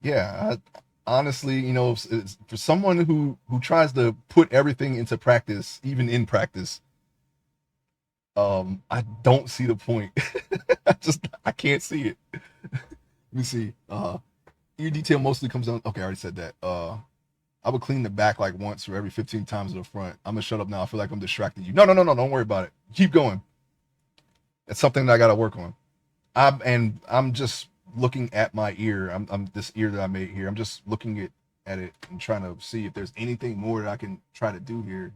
yeah, honestly, it's for someone who tries to put everything into practice, even in practice, I don't see the point. I can't see it. Let me see. Ear detail mostly comes on. Okay, I already said that. I would clean the back like once or every 15 times to the front. I'm gonna shut up now. I feel like I'm distracting you. No, no, no, no. Don't worry about it. Keep going. It's something that I gotta work on. I'm just looking at my ear. I'm this ear that I made here. I'm just looking at it and trying to see if there's anything more that I can try to do here.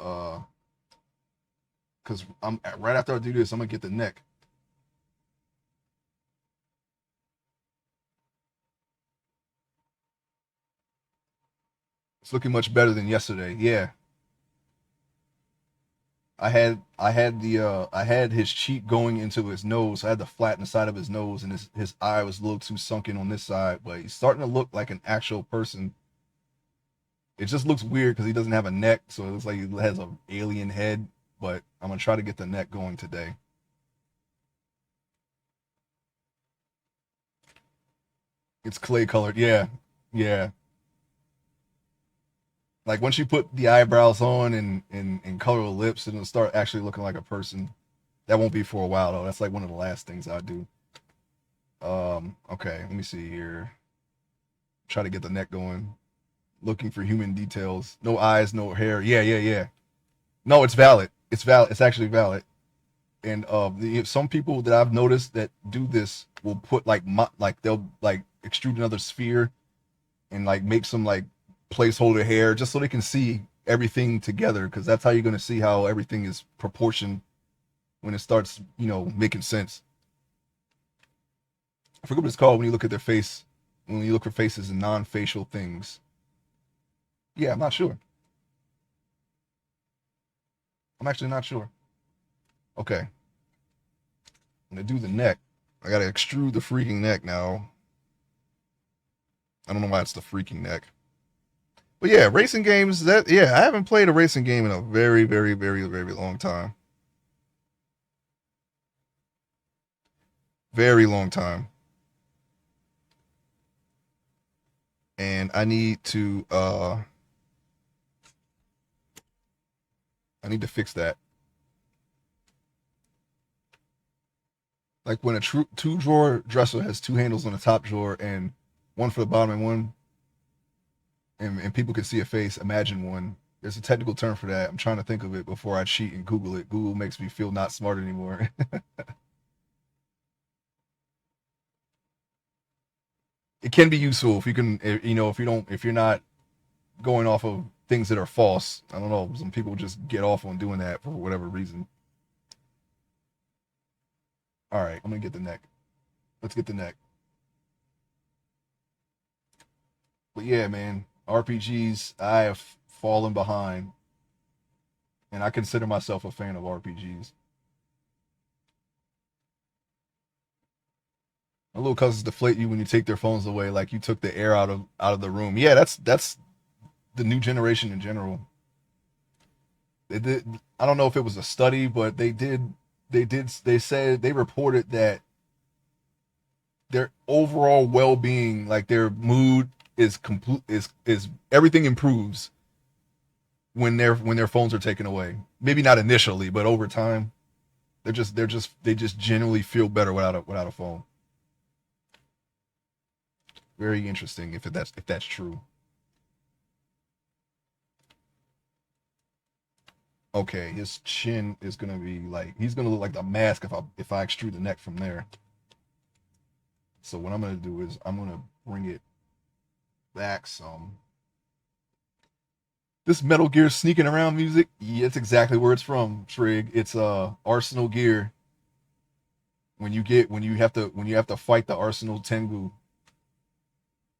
Uh, because I'm right after I do this, I'm gonna get the neck. It's looking much better than yesterday. Yeah, I had his cheek going into his nose. So I had to flatten the side of his nose, and his eye was a little too sunken on this side. But he's starting to look like an actual person. It just looks weird because he doesn't have a neck, so it looks like he has an alien head. But I'm gonna try to get the neck going today. It's clay colored, yeah, yeah. Like once you put the eyebrows on and color the lips, it'll start actually looking like a person. That won't be for a while though. That's like one of the last things I do. Okay, let me see here. Try to get the neck going. Looking for human details. No eyes, no hair. Yeah, yeah, yeah. No, it's valid. It's valid. It's actually valid. And some people that I've noticed that do this will put like they'll like extrude another sphere and like make some like placeholder hair just so they can see everything together because that's how you're going to see how everything is proportioned when it starts, making sense. I forget what it's called when you look at their face, when you look for faces and non-facial things. Yeah, I'm not sure. I'm actually not sure. Okay, I'm gonna do the neck. I gotta extrude the freaking neck now. I don't know why it's the freaking neck. But yeah, racing games. I haven't played a racing game in a very, very, very, very long time. Very long time. And I need to fix that. Like when a two drawer dresser has two handles on the top drawer and one for the bottom and one and people can see a face, imagine one. There's a technical term for that. I'm trying to think of it before I cheat and Google it. Google makes me feel not smart anymore. It can be useful if you can, if you're not going off of things that are false. I don't know. Some people just get off on doing that for whatever reason. All right, I'm gonna get the neck. Let's get the neck. But yeah, man, RPGs. I have fallen behind, and I consider myself a fan of RPGs. My little cousins deflate you when you take their phones away, like you took the air out of the room. Yeah, that's the new generation in general. They did. I don't know if it was a study, but they said they reported that their overall well-being, like their mood is complete is everything improves when their phones are taken away. Maybe not initially, but over time, they just generally feel better without a phone. Very interesting if that's true. Okay, his chin is gonna be like he's gonna look like the mask if I extrude the neck from there. So what I'm gonna do is I'm gonna bring it back some. This Metal Gear sneaking around music, yeah, it's exactly where it's from, Trig. It's Arsenal Gear. When you have to fight the Arsenal Tengu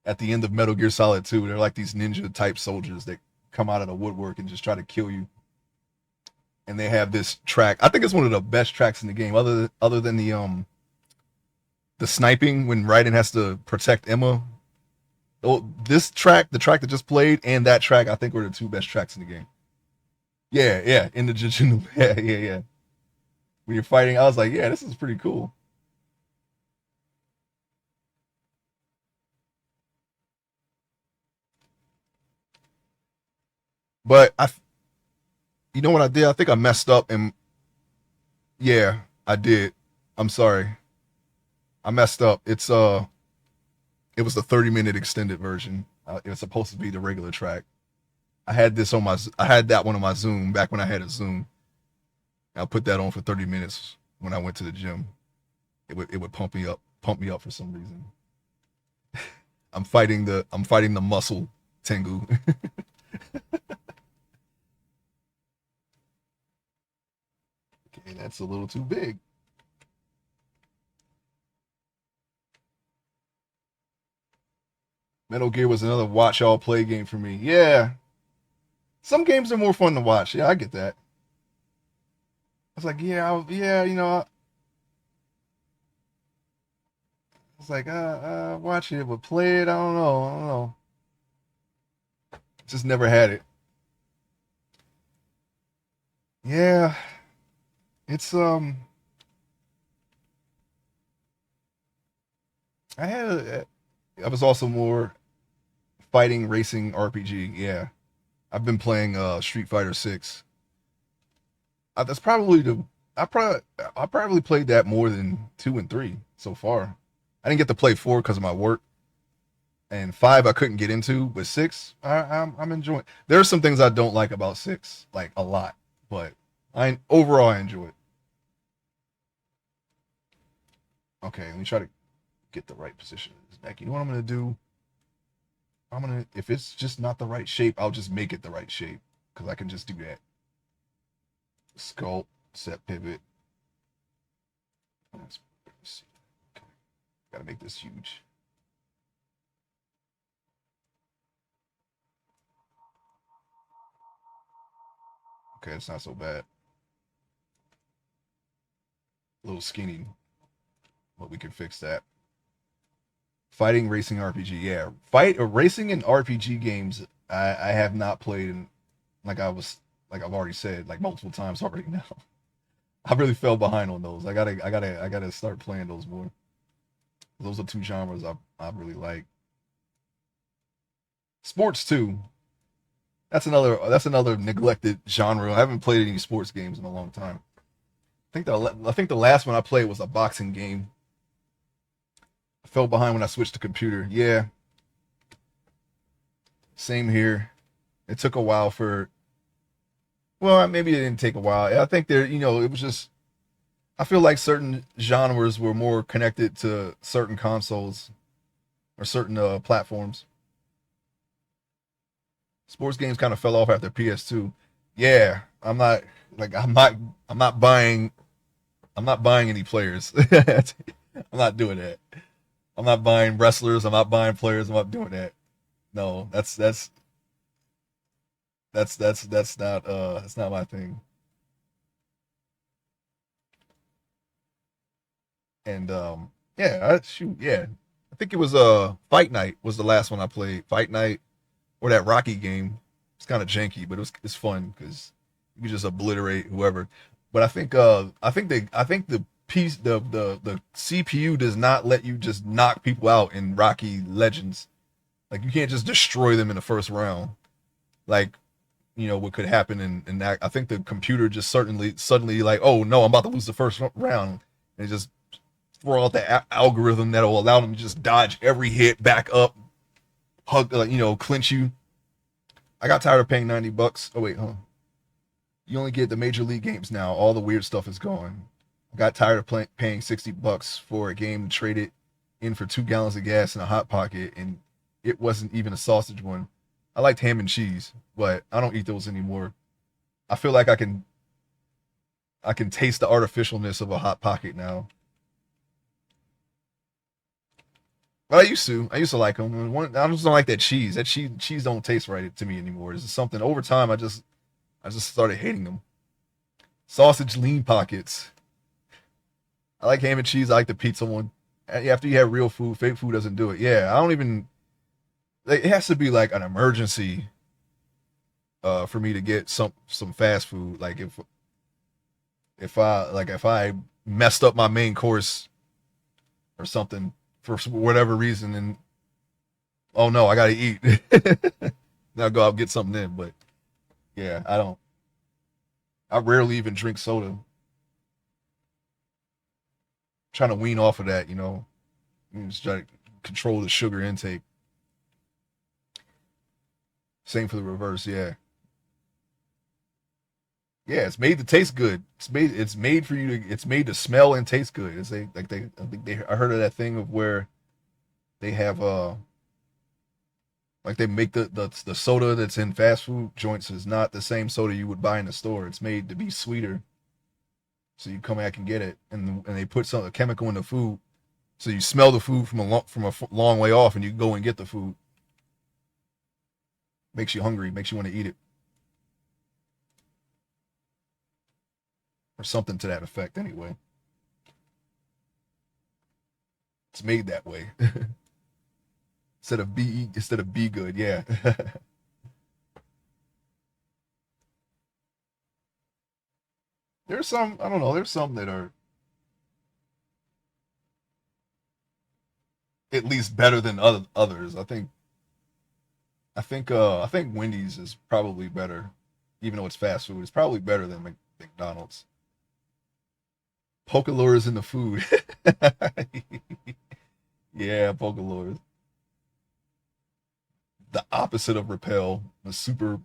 at the end of Metal Gear Solid 2, they're like these ninja type soldiers that come out of the woodwork and just try to kill you. And they have this track. I think it's one of the best tracks in the game, other than the sniping when Raiden has to protect Emma. Oh, this track, the track that just played, and that track, I think were the two best tracks in the game. Yeah, yeah, in the Jujutsu. Yeah, yeah, yeah. When you're fighting, I was like, yeah, this is pretty cool. But you know what I did? I think I messed up, and yeah, I did. I'm sorry, I messed up. It was the 30-minute extended version. It was supposed to be the regular track. I had that one on my Zoom back when I had a Zoom. I put that on for 30 minutes when I went to the gym. It would pump me up for some reason. I'm fighting the muscle Tengu. Okay, that's a little too big. Metal Gear was another watch all play game for me. Yeah, some games are more fun to watch. Yeah, I get that. was like, yeah, yeah, you know, I was like, watch it, but play it, I don't know. Just never had it. Yeah, it's I had I was also more fighting racing RPG. Yeah, I've been playing Street Fighter 6. That's probably the I probably played that more than 2 and 3 so far. I didn't get to play 4 because of my work, and 5 I couldn't get into, but 6 I'm enjoying. There are some things I don't like about 6, like a lot, but I overall I enjoy it. Okay, let me try to get the right position of this deck. You know what I'm gonna do? I'm gonna, if it's just not the right shape, I'll just make it the right shape because I can just do that. Sculpt, set pivot. Let's see. Okay. Gotta make this huge. Okay, it's not so bad. A little skinny, but we can fix that. Fighting racing RPG, yeah. Fight or racing and RPG games, I have not played in, like I was like I've already said like multiple times already now. I really fell behind on those. I gotta start playing those more. Those are two genres I really like. Sports too. That's another neglected genre. I haven't played any sports games in a long time. I think the last one I played was a boxing game. I fell behind when I switched to computer. Yeah, same here. It took a while for. Well, maybe it didn't take a while. I think it was just. I feel like certain genres were more connected to certain consoles or certain platforms. Sports games kind of fell off after PS2. Yeah, I'm not buying any players. I'm not doing that. I'm not buying wrestlers. I'm not buying players. I'm not doing that. No, that's not my thing. And yeah, shoot, yeah. I think it was Fight Night was the last one I played. Fight Night or that Rocky game. It's kind of janky, but it's fun because you can just obliterate whoever. But I think the piece the CPU does not let you just knock people out in Rocky Legends. Like you can't just destroy them in the first round. Like what could happen in that. I think the computer just certainly suddenly like, oh no, I'm about to lose the first round, and it just throw out the algorithm that'll allow them to just dodge every hit, back up, hug, clinch you. I got tired of paying $90. Oh wait, huh? You only get the major league games now. All the weird stuff is gone. I got tired of paying $60 for a game to trade it in for 2 gallons of gas and a hot pocket, and it wasn't even a sausage one. I liked ham and cheese, but I don't eat those anymore. I feel like I can taste the artificialness of a hot pocket now. But I used to like them. I just don't like that cheese. That cheese don't taste right to me anymore. It's just something over time. I just started hating them. Sausage lean pockets. I like ham and cheese. I like the pizza one. After you have real food, fake food doesn't do it. Yeah, I don't even. Like, it has to be like an emergency for me to get some fast food. Like if I messed up my main course or something for whatever reason, and oh no, I gotta eat. Now go out and get something in. But yeah, I don't. I rarely even drink soda. Trying to wean off of that, just try to control the sugar intake. Same for the reverse, yeah. Yeah, it's made to taste good. It's made for you to it's made to smell and taste good. It's they like they I think they I heard of that thing of where they have like they make the soda that's in fast food joints is not the same soda you would buy in the store. It's made to be sweeter, so you come back and get it, and they put some a chemical in the food, so you smell the food from a long way off, and you go and get the food. Makes you hungry, makes you want to eat it. or something to that effect. Anyway, it's made that way. Instead of be good. Yeah. There's some, I don't know, there's some that are at least better than others. I think Wendy's is probably better, even though it's fast food. It's probably better than McDonald's. Poke in the food. Yeah, Poke. The opposite of repel, the super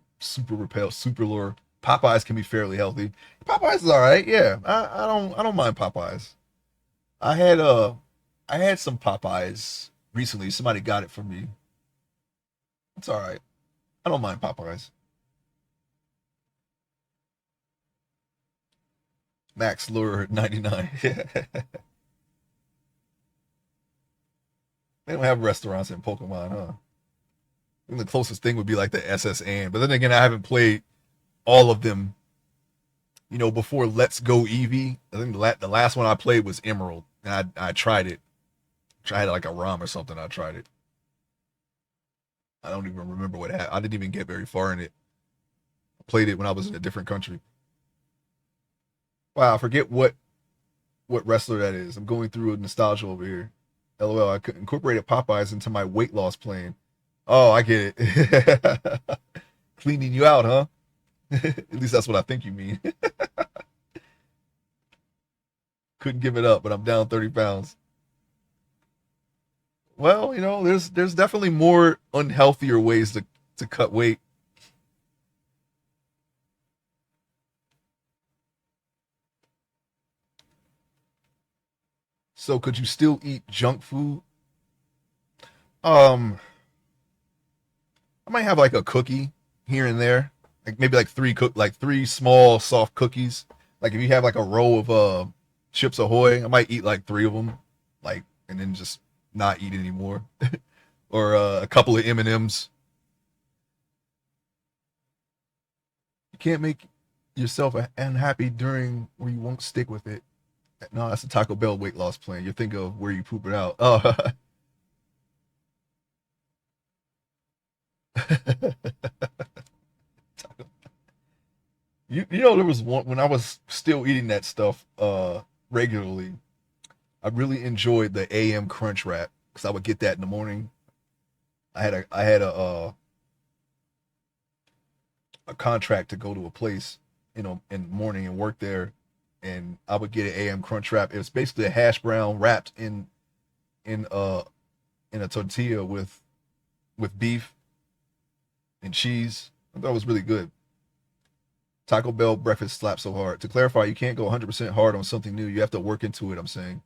repel, super lure. Popeyes can be fairly healthy. Popeyes is all right. Yeah, I don't mind Popeyes. I had I had some Popeyes recently. Somebody got it for me. It's all right. I don't mind Popeyes. Max Lure 99. They don't have restaurants in Pokemon, huh? I think the closest thing would be like the SSN. But then again, I haven't played all of them. You know, before Let's Go Eevee, I think the last one I played was Emerald, and I tried it. Tried like a ROM or something. I tried it. I don't even remember what happened. I didn't even get very far in it. I played it when I was in a different country. Wow, I forget what wrestler that is. I'm going through a nostalgia over here. LOL, I incorporated Popeyes into my weight loss plan. Oh, I get it. Cleaning you out, huh? At least that's what I think you mean. Couldn't give it up, but I'm down 30 pounds. Well, you know, there's definitely more unhealthier ways to cut weight. So could you still eat junk food? Um, I might have like a cookie here and there, like maybe like three small soft cookies. Like if you have like a row of Chips Ahoy, I might eat like three of them, like and then just not eat anymore, or a couple of M&Ms. You can't make yourself unhappy during where you won't stick with it. No, that's a Taco Bell weight loss plan. You think of where you poop it out. Oh, you know there was one when I was still eating that stuff regularly. I really enjoyed the AM Crunch Wrap because I would get that in the morning. I had a contract to go to a place, you know, in the morning and work there, and I would get an AM Crunch Wrap. It was basically a hash brown wrapped in uh in a tortilla with beef and cheese. I thought it was really good. Taco Bell breakfast slaps so hard. To clarify, you can't go 100% hard on something new. You have to work into it. I'm saying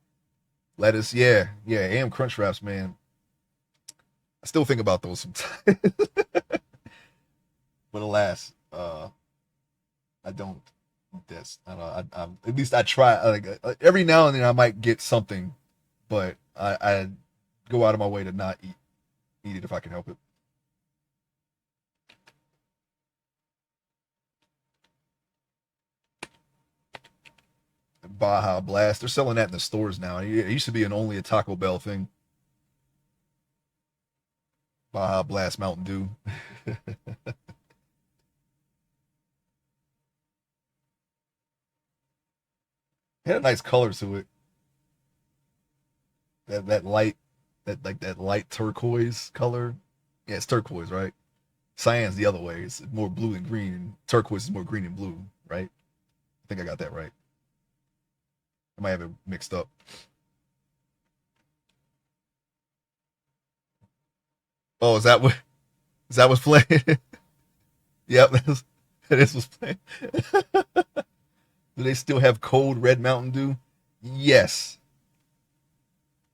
lettuce, yeah, yeah. AM Crunch Wraps, man. I still think about those sometimes, but alas, I don't. That's I don't know. At least I try. Like every now and then, I might get something, but I go out of my way to not eat it if I can help it. Baja Blast. They're selling that in the stores now. It used to be only a Taco Bell thing. Baja Blast Mountain Dew. It had a nice color to it. That light, that light turquoise color. Yeah, it's turquoise, right? Cyan's the other way. It's more blue than green. And turquoise is more green and blue, right? I think I got that right. I might have it mixed up. Oh, is that what's playing? Yep, this was playing. Do they still have cold red Mountain Dew? Yes.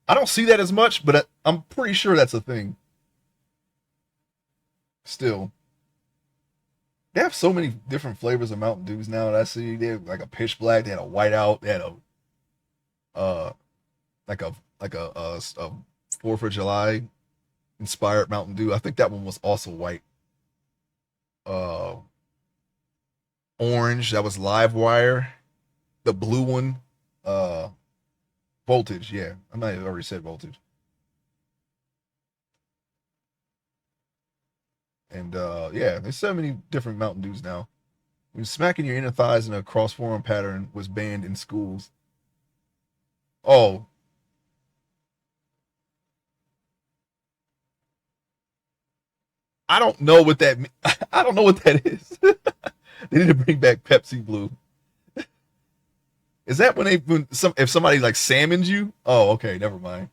I don't see that as much, but I'm pretty sure that's a thing. Still, they have so many different flavors of Mountain Dews now that I see. They have like a pitch black. They had a whiteout. They had a uh like a Fourth of July inspired Mountain Dew. I think that one was also white. Uh, Orange. That was Live Wire. The blue one, uh, voltage. Yeah, I might have already said voltage. And yeah, there's so many different Mountain Dews now. When smacking your inner thighs in a cross forearm pattern was banned in schools. Oh, I don't know what that. I don't know what that is. They need to bring back Pepsi Blue. Is that when if somebody like salmons you? Oh, okay, never mind.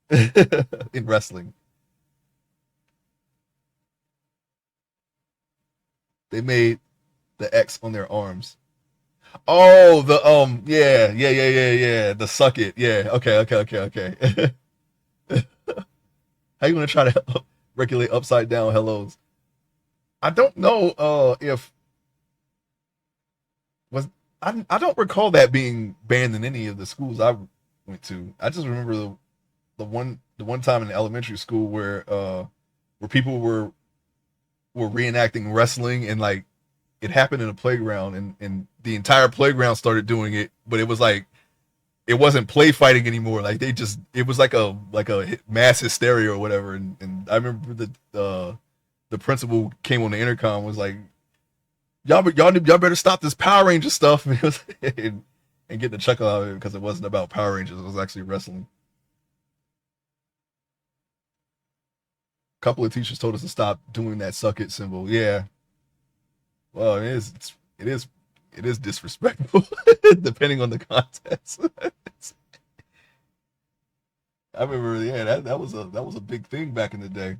In wrestling, they made the X on their arms. Oh, the yeah, yeah, yeah, yeah, yeah. The suck it, yeah. Okay, okay, okay, okay. How you gonna try to regulate upside down hellos? I don't know if was I don't recall that being banned in any of the schools I went to. I just remember the one time in elementary school where people were reenacting wrestling, and like it happened in a playground, and the entire playground started doing it, but it was like it wasn't play fighting anymore. Like they just it was like a mass hysteria or whatever. And I remember the principal came on the intercom, was like, y'all better stop this Power Ranger stuff. And, and get the chuckle out of it because it wasn't about Power Rangers. It was actually wrestling. A couple of teachers told us to stop doing that suck it symbol. Yeah, well, it is disrespectful depending on the context. I remember, yeah, that was a big thing back in the day.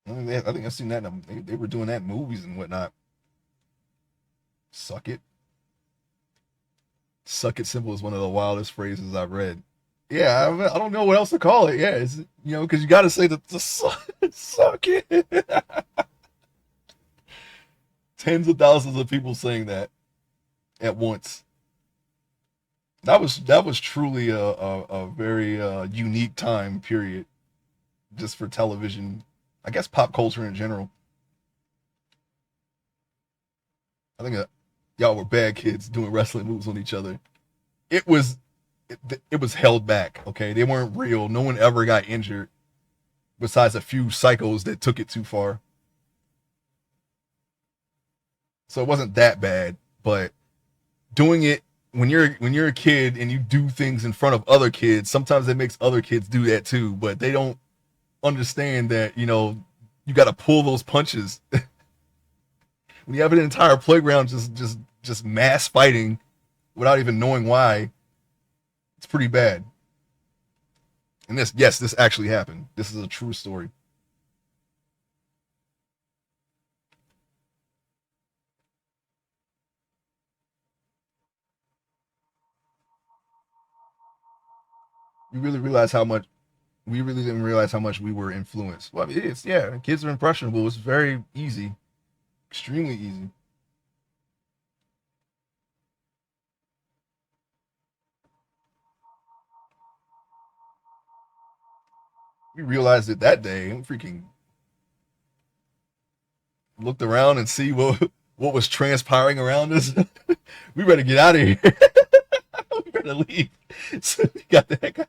I think I've seen that. They were doing that in movies and whatnot. Suck it, suck it symbol is one of the wildest phrases I've read. Yeah, I don't know what else to call it. Yeah, it's because you got to say the suck it. Tens of thousands of people saying that at once. That was truly a very unique time period, just for television. I guess pop culture in general. I think y'all were bad kids doing wrestling moves on each other. It was it was held back. Okay, they weren't real. No one ever got injured, besides a few psychos that took it too far. So it wasn't that bad. But doing it when you're a kid and you do things in front of other kids, sometimes it makes other kids do that too. But they don't understand that you got to pull those punches when you have an entire playground just mass fighting without even knowing why. It's pretty bad. And this actually happened. This is a true story. We really realize how much we really didn't realize how much we were influenced. Well, I mean, it's yeah, kids are impressionable. It's very easy, extremely easy. We realized it that day and freaking looked around and see what was transpiring around us. We better get out of here. We better leave. So we got the heck out.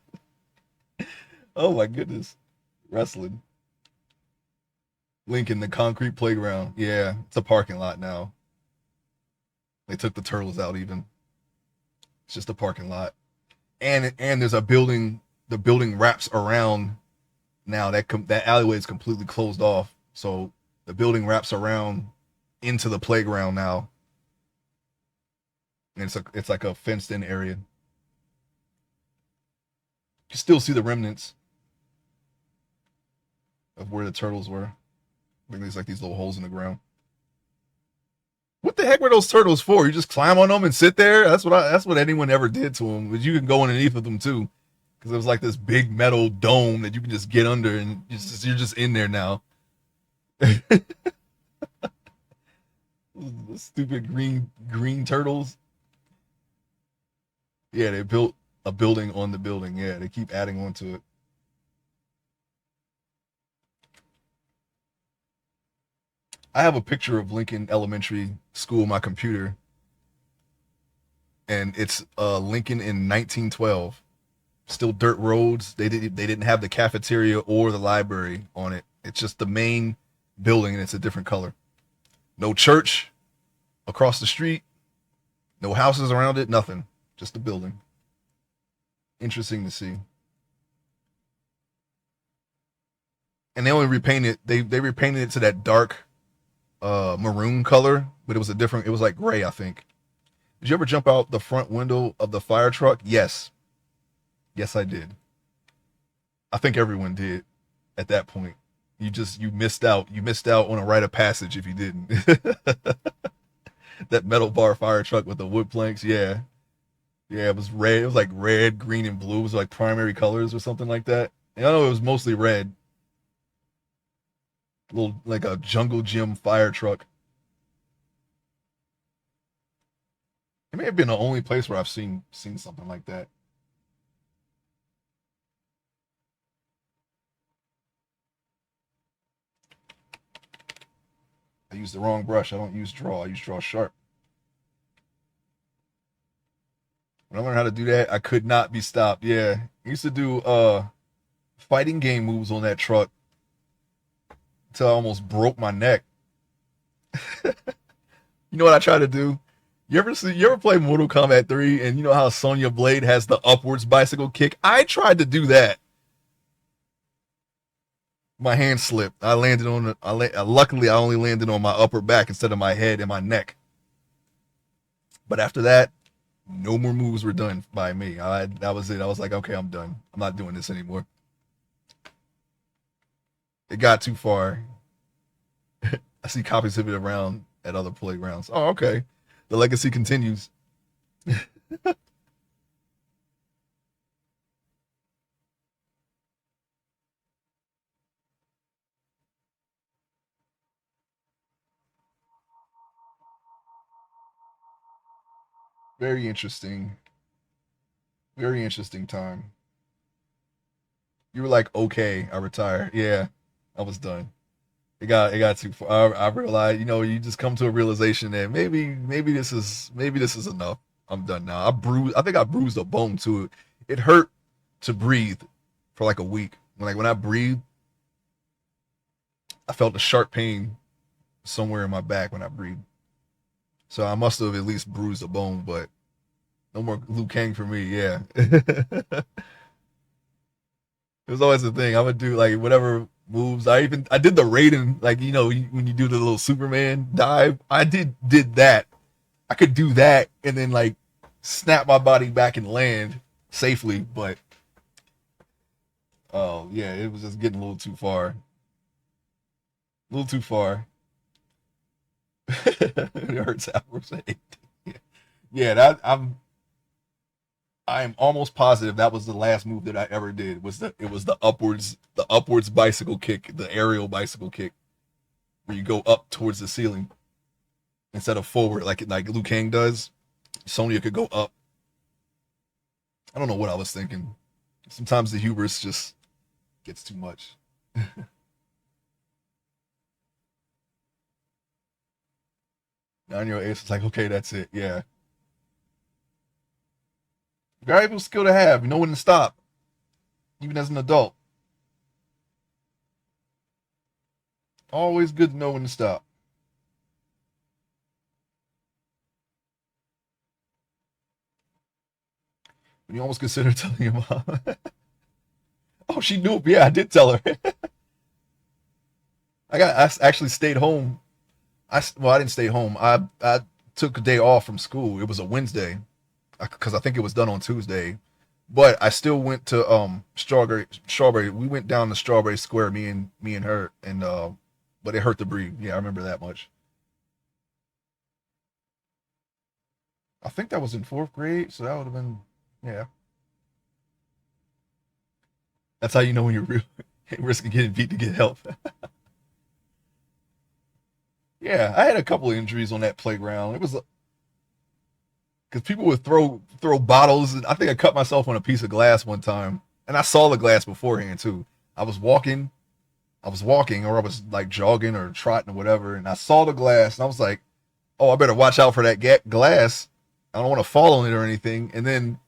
Oh my goodness. Wrestling. Lincoln, the concrete playground. Yeah, it's a parking lot now. They took the turtles out even. It's just a parking lot. And there's a building. The building wraps around now. That alleyway is completely closed off. So the building wraps around into the playground now. And it's like a fenced in area. You still see the remnants of where the turtles were. I think there's like these little holes in the ground. What the heck were those turtles for? You just climb on them and sit there? That's what anyone ever did to them. But you can go underneath of them too, because it was like this big metal dome that you can just get under, and you're just in there now. Stupid green turtles. Yeah, they built a building on the building. Yeah, they keep adding on to it. I have a picture of Lincoln Elementary School on my computer, and it's Lincoln in 1912. Still dirt roads. They didn't have the cafeteria or the library on it. It's just the main building, and it's a different color. No church across the street. No houses around it. Nothing. Just a building. Interesting to see. And they only repainted. They repainted it to that dark maroon color, but it was a different. It was like gray, I think. Did you ever jump out the front window of the fire truck? Yes. Yes, I did. I think everyone did at that point. You missed out. You missed out on a rite of passage if you didn't. That metal bar fire truck with the wood planks. Yeah. Yeah, it was red. It was like red, green, and blue. It was like primary colors or something like that. And I know it was mostly red. Little like a jungle gym fire truck. It may have been the only place where I've seen something like that. I used the wrong brush. I don't use draw. I use draw sharp. When I learned how to do that, I could not be stopped. Yeah. I used to do fighting game moves on that truck until I almost broke my neck. You know what I try to do? You ever play Mortal Kombat 3 and you know how Sonya Blade has the upwards bicycle kick? I tried to do that. My hand slipped. I landed on luckily I only landed on my upper back instead of my head and my neck. But after that, no more moves were done by me. That was it. I was like, okay, I'm done. I'm not doing this anymore. It got too far. I see copies of it around at other playgrounds. Oh, okay. The legacy continues. Very interesting. Very interesting time. You were like, okay, I retire. Yeah, I was done. It got too far. I realized, you just come to a realization that maybe this is enough. I'm done now. I think I bruised a bone too. It hurt to breathe for like a week. When I breathed, I felt a sharp pain somewhere in my back when I breathed. So I must have at least bruised a bone, but no more Liu Kang for me. Yeah. It was always the thing. I would do like whatever moves. I did the Raiden, like when you do the little Superman dive. I did that. I could do that and then like snap my body back and land safely, but oh yeah, it was just getting a little too far. A little too far. It hurts afterwards. Yeah, I'm almost positive that was the last move that I ever did. It was the upwards bicycle kick, the aerial bicycle kick, where you go up towards the ceiling instead of forward like Liu Kang does. Sonya could go up. I don't know what I was thinking. Sometimes the hubris just gets too much. Now your ace is like, okay, that's it. Yeah, valuable skill to have. You know when to stop, even as an adult. Always good to know when to stop. When you almost consider telling your mom. Oh, she knew. Yeah, I did tell her. I actually stayed home. I didn't stay home. I took a day off from school. It was a Wednesday because I think it was done on Tuesday. But I still went to Strawberry. We went down to Strawberry Square, me and her, and but it hurt to breathe. Yeah, I remember that much. I think that was in fourth grade, so that would have been, yeah. That's how you know when you're real risking getting beat to get help. Yeah, I had a couple of injuries on that playground. It was because people would throw bottles. And I think I cut myself on a piece of glass one time, and I saw the glass beforehand too. I was walking. I was walking or I was like jogging or trotting or whatever, and I saw the glass and I was like, "Oh, I better watch out for that glass. I don't want to fall on it or anything." And then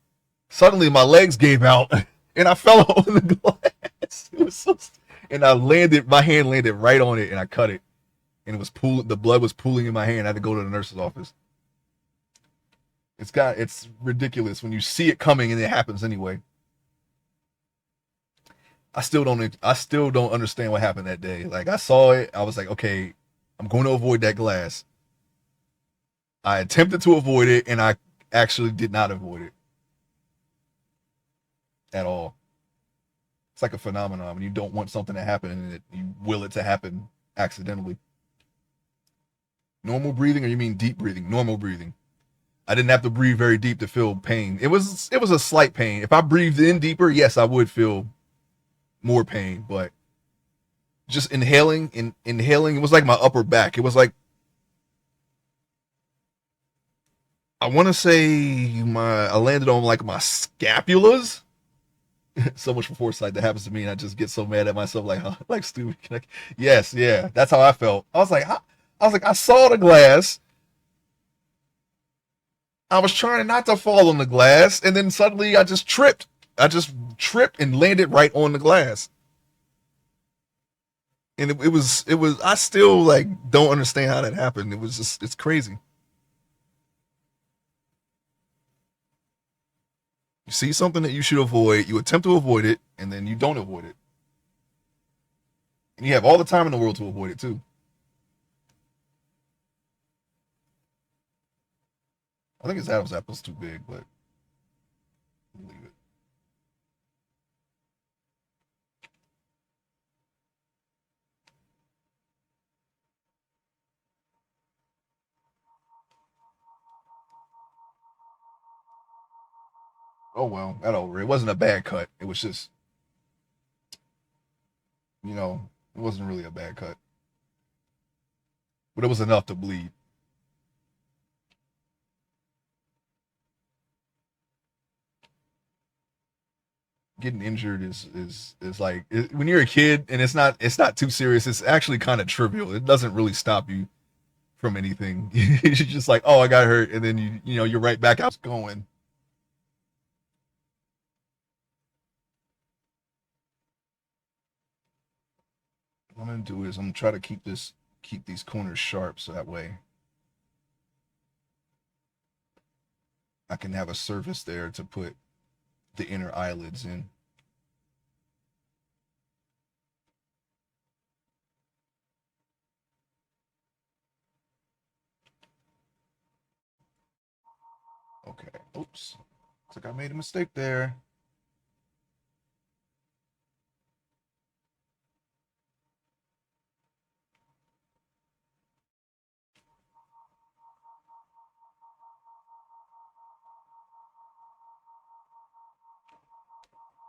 suddenly my legs gave out and I fell on the glass. It was so, and I landed. My hand landed right on it, and I cut it, and it was pooling. The blood was pooling in my hand. I had to go to the nurse's office. It's ridiculous when you see it coming and it happens anyway. I still don't understand what happened that day. Like I saw it, I was like, okay, I'm going to avoid that glass. I attempted to avoid it, and I actually did not avoid it at all. It's like a phenomenon when you don't want something to happen and you will it to happen accidentally. Normal breathing, or you mean deep breathing? Normal breathing. I didn't have to breathe very deep to feel pain. It was a slight pain. If I breathed in deeper, yes, I would feel more pain, but just inhaling, it was like my upper back. It was like I want to say I landed on like my scapulas. So much for foresight that happens to me, and I just get so mad at myself, like, huh, like stupid. Like, yes, yeah, that's how I felt. I saw the glass. I was trying not to fall on the glass, and then suddenly I just tripped. I just tripped and landed right on the glass. And it was. I still like don't understand how that happened. It's crazy. You see something that you should avoid, you attempt to avoid it, and then you don't avoid it. And you have all the time in the world to avoid it too. I think his Adam's apple's too big, but leave it. Oh well, got over it. It wasn't a bad cut. It was just, it wasn't really a bad cut, but it was enough to bleed. Getting injured is like when you're a kid and it's not too serious. It's actually kind of trivial. It doesn't really stop you from anything. It's just like, oh, I got hurt, and then you're right back out going. What I'm gonna do is I'm gonna try to keep these corners sharp so that way I can have a surface there to put the inner eyelids in. Okay. Oops. Looks like I made a mistake there.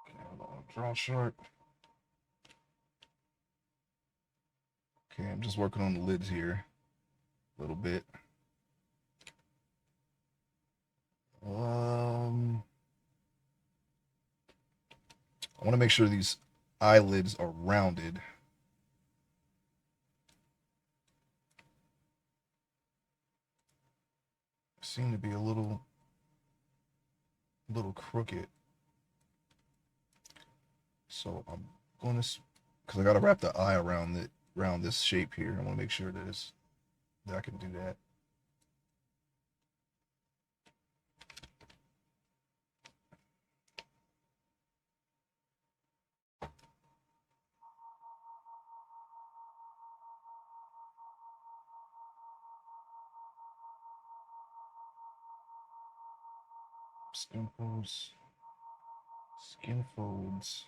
Okay, hold on. Draw sharp. Okay, I'm just working on the lids here a little bit. Um, I want to make sure these eyelids are rounded. Seem to be a little crooked. So I'm going to, because I got to wrap the eye around this shape here. I want to make sure that I can do that. Skin folds. Skin folds.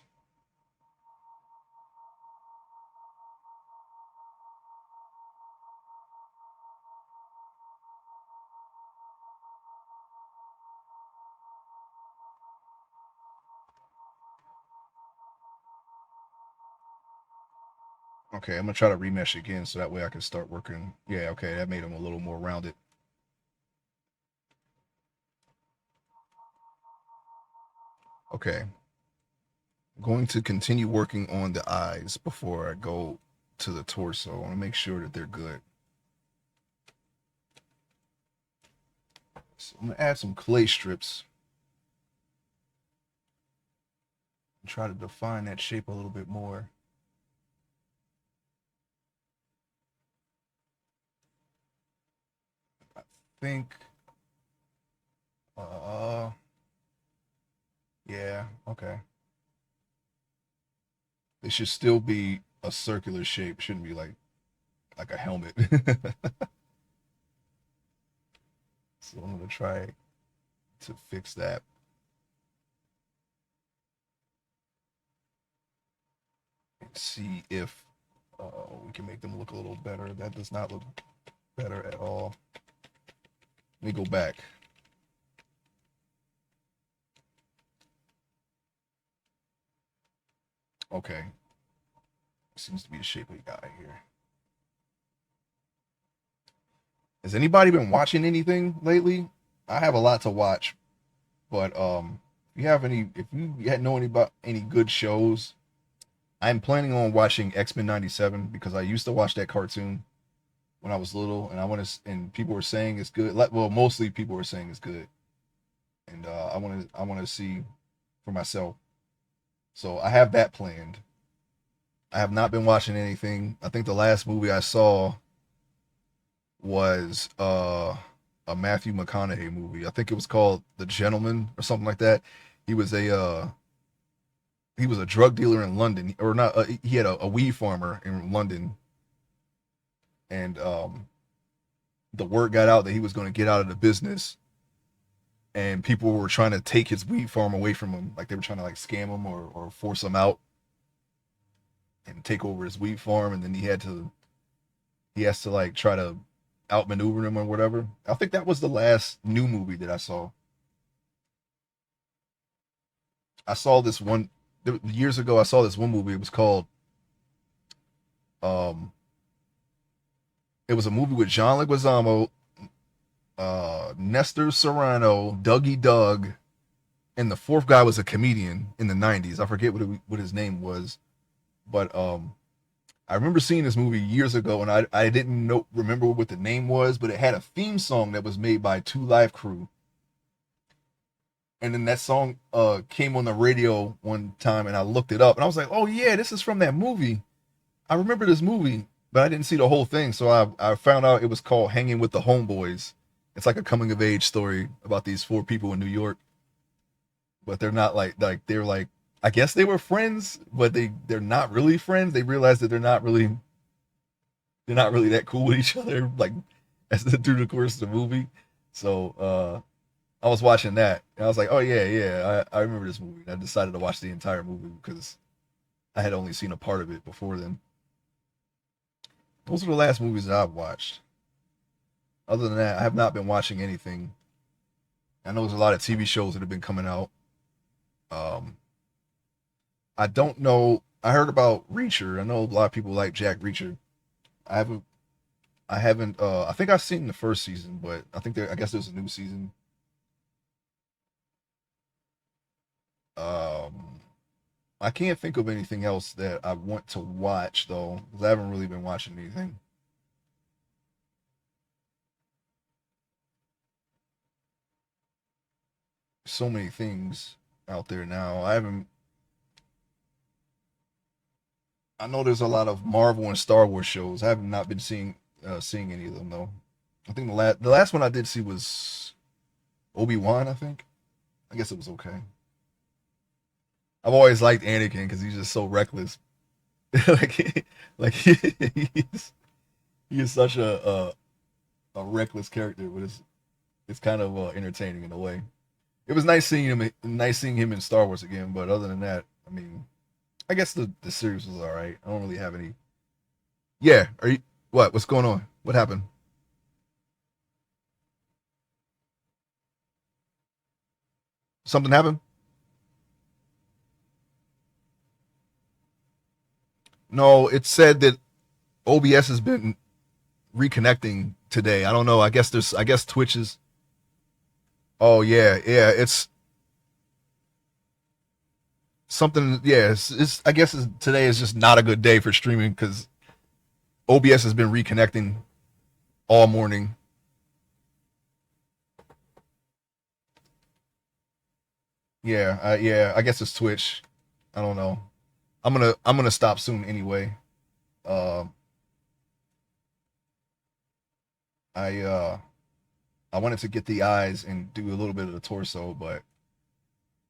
Okay, I'm gonna try to remesh again so that way I can start working. Yeah, okay, that made them a little more rounded. Okay, Going to continue working on the eyes before I go to the torso. I want to make sure that they're good. So I'm going to add some clay strips and try to define that shape a little bit more. I think, uh, yeah, okay. It should still be a circular shape. Shouldn't be like a helmet. So I'm gonna try to fix that and see if we can make them look a little better. That does not look better at all. Let me go back. Okay. Seems to be the shape we got here. Has anybody been watching anything lately? I have a lot to watch, but if you know any about any good shows, I'm planning on watching X-Men '97 because I used to watch that cartoon when I was little, and and people were saying it's good. Well, mostly people were saying it's good, and I want to see for myself. So I have that planned. I have not been watching anything. I think the last movie I saw was a Matthew McConaughey movie. I think it was called The Gentleman or something like that. He was a he was a drug dealer in London, or not? He had a weed farmer in London, and the word got out that he was going to get out of the business, and people were trying to take his weed farm away from him, like they were trying to like scam him or force him out and take over his weed farm, and then he has to like try to outmaneuver him or whatever. I think that was the last new movie that I saw. I saw this one years ago. I saw this one movie. It was called um, it was a movie with John Leguizamo, Nestor Serrano, Dougie Doug, and the fourth guy was a comedian in the '90s. I forget what his name was, but I remember seeing this movie years ago, and I didn't remember what the name was, but it had a theme song that was made by Two Live Crew, and then that song came on the radio one time, and I looked it up, and I was like, oh yeah, this is from that movie. I remember this movie, but I didn't see the whole thing, so I found out it was called Hanging with the Homeboys. It's like a coming of age story about these four people in New York, but they're not they're like, I guess they were friends, but they're not really friends. They realize that they're not really that cool with each other, like through the course of the movie. So I was watching that, and I was like, oh yeah, yeah, I remember this movie. And I decided to watch the entire movie because I had only seen a part of it before then. Those are the last movies that I've watched. Other than that, I have not been watching anything. I know there's a lot of TV shows that have been coming out. Um, I don't know. I heard about Reacher. I know a lot of people like Jack Reacher. I haven't. I haven't. I think I've seen the first season, but I think I guess there's a new season. Um, I can't think of anything else that I want to watch though, because I haven't really been watching anything. So many things out there now. I haven't. I know there's a lot of Marvel and Star Wars shows. I have not been seeing any of them though. I think the last one I did see was Obi-Wan. I think. I guess it was okay. I've always liked Anakin because he's just so reckless. like, like he's he is such a reckless character, but it's kind of entertaining in a way. It was nice seeing him in Star Wars again. But other than that, I mean, I guess the series was all right. I don't really have any. Yeah, are you what? What's going on? What happened? Something happened? No, it said that OBS has been reconnecting today. I don't know. I guess Twitch is. Oh yeah, yeah. It's something. Yeah, I guess today is just not a good day for streaming because OBS has been reconnecting all morning. Yeah, I guess it's Twitch. I don't know. I'm gonna stop soon anyway. Uh, I I wanted to get the eyes and do a little bit of the torso, but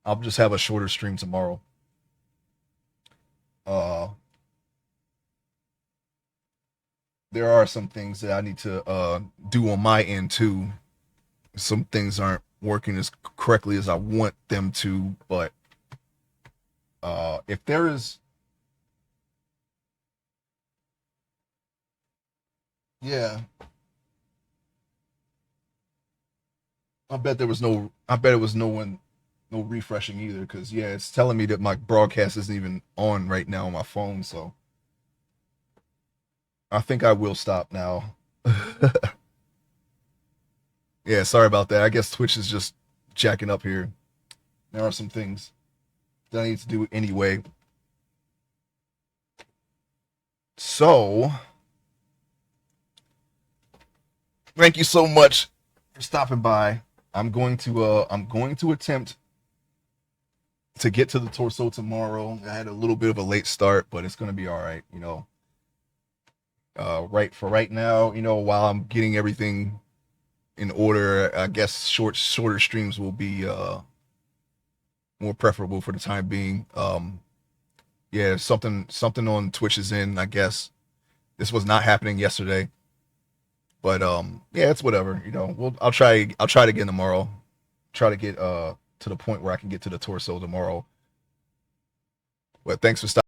I'll just have a shorter stream tomorrow. Uh, there are some things that I need to do on my end too. Some things aren't working as correctly as I want them to, but if there is, yeah, I bet it was no one, no refreshing either, because yeah, it's telling me that my broadcast isn't even on right now on my phone, so I think I will stop now. Yeah, sorry about that. I guess Twitch is just jacking up here. There are some things that I need to do anyway. So, thank you so much for stopping by. I'm going to attempt to get to the torso tomorrow. I had a little bit of a late start, but it's going to be all right, you know. Right now, you know, while I'm getting everything in order, I guess shorter streams will be more preferable for the time being. Yeah, something on Twitch is in, I guess. This was not happening yesterday. But yeah, it's whatever. You know, I'll try it again tomorrow. Try to get to the point where I can get to the torso tomorrow. But thanks for stopping.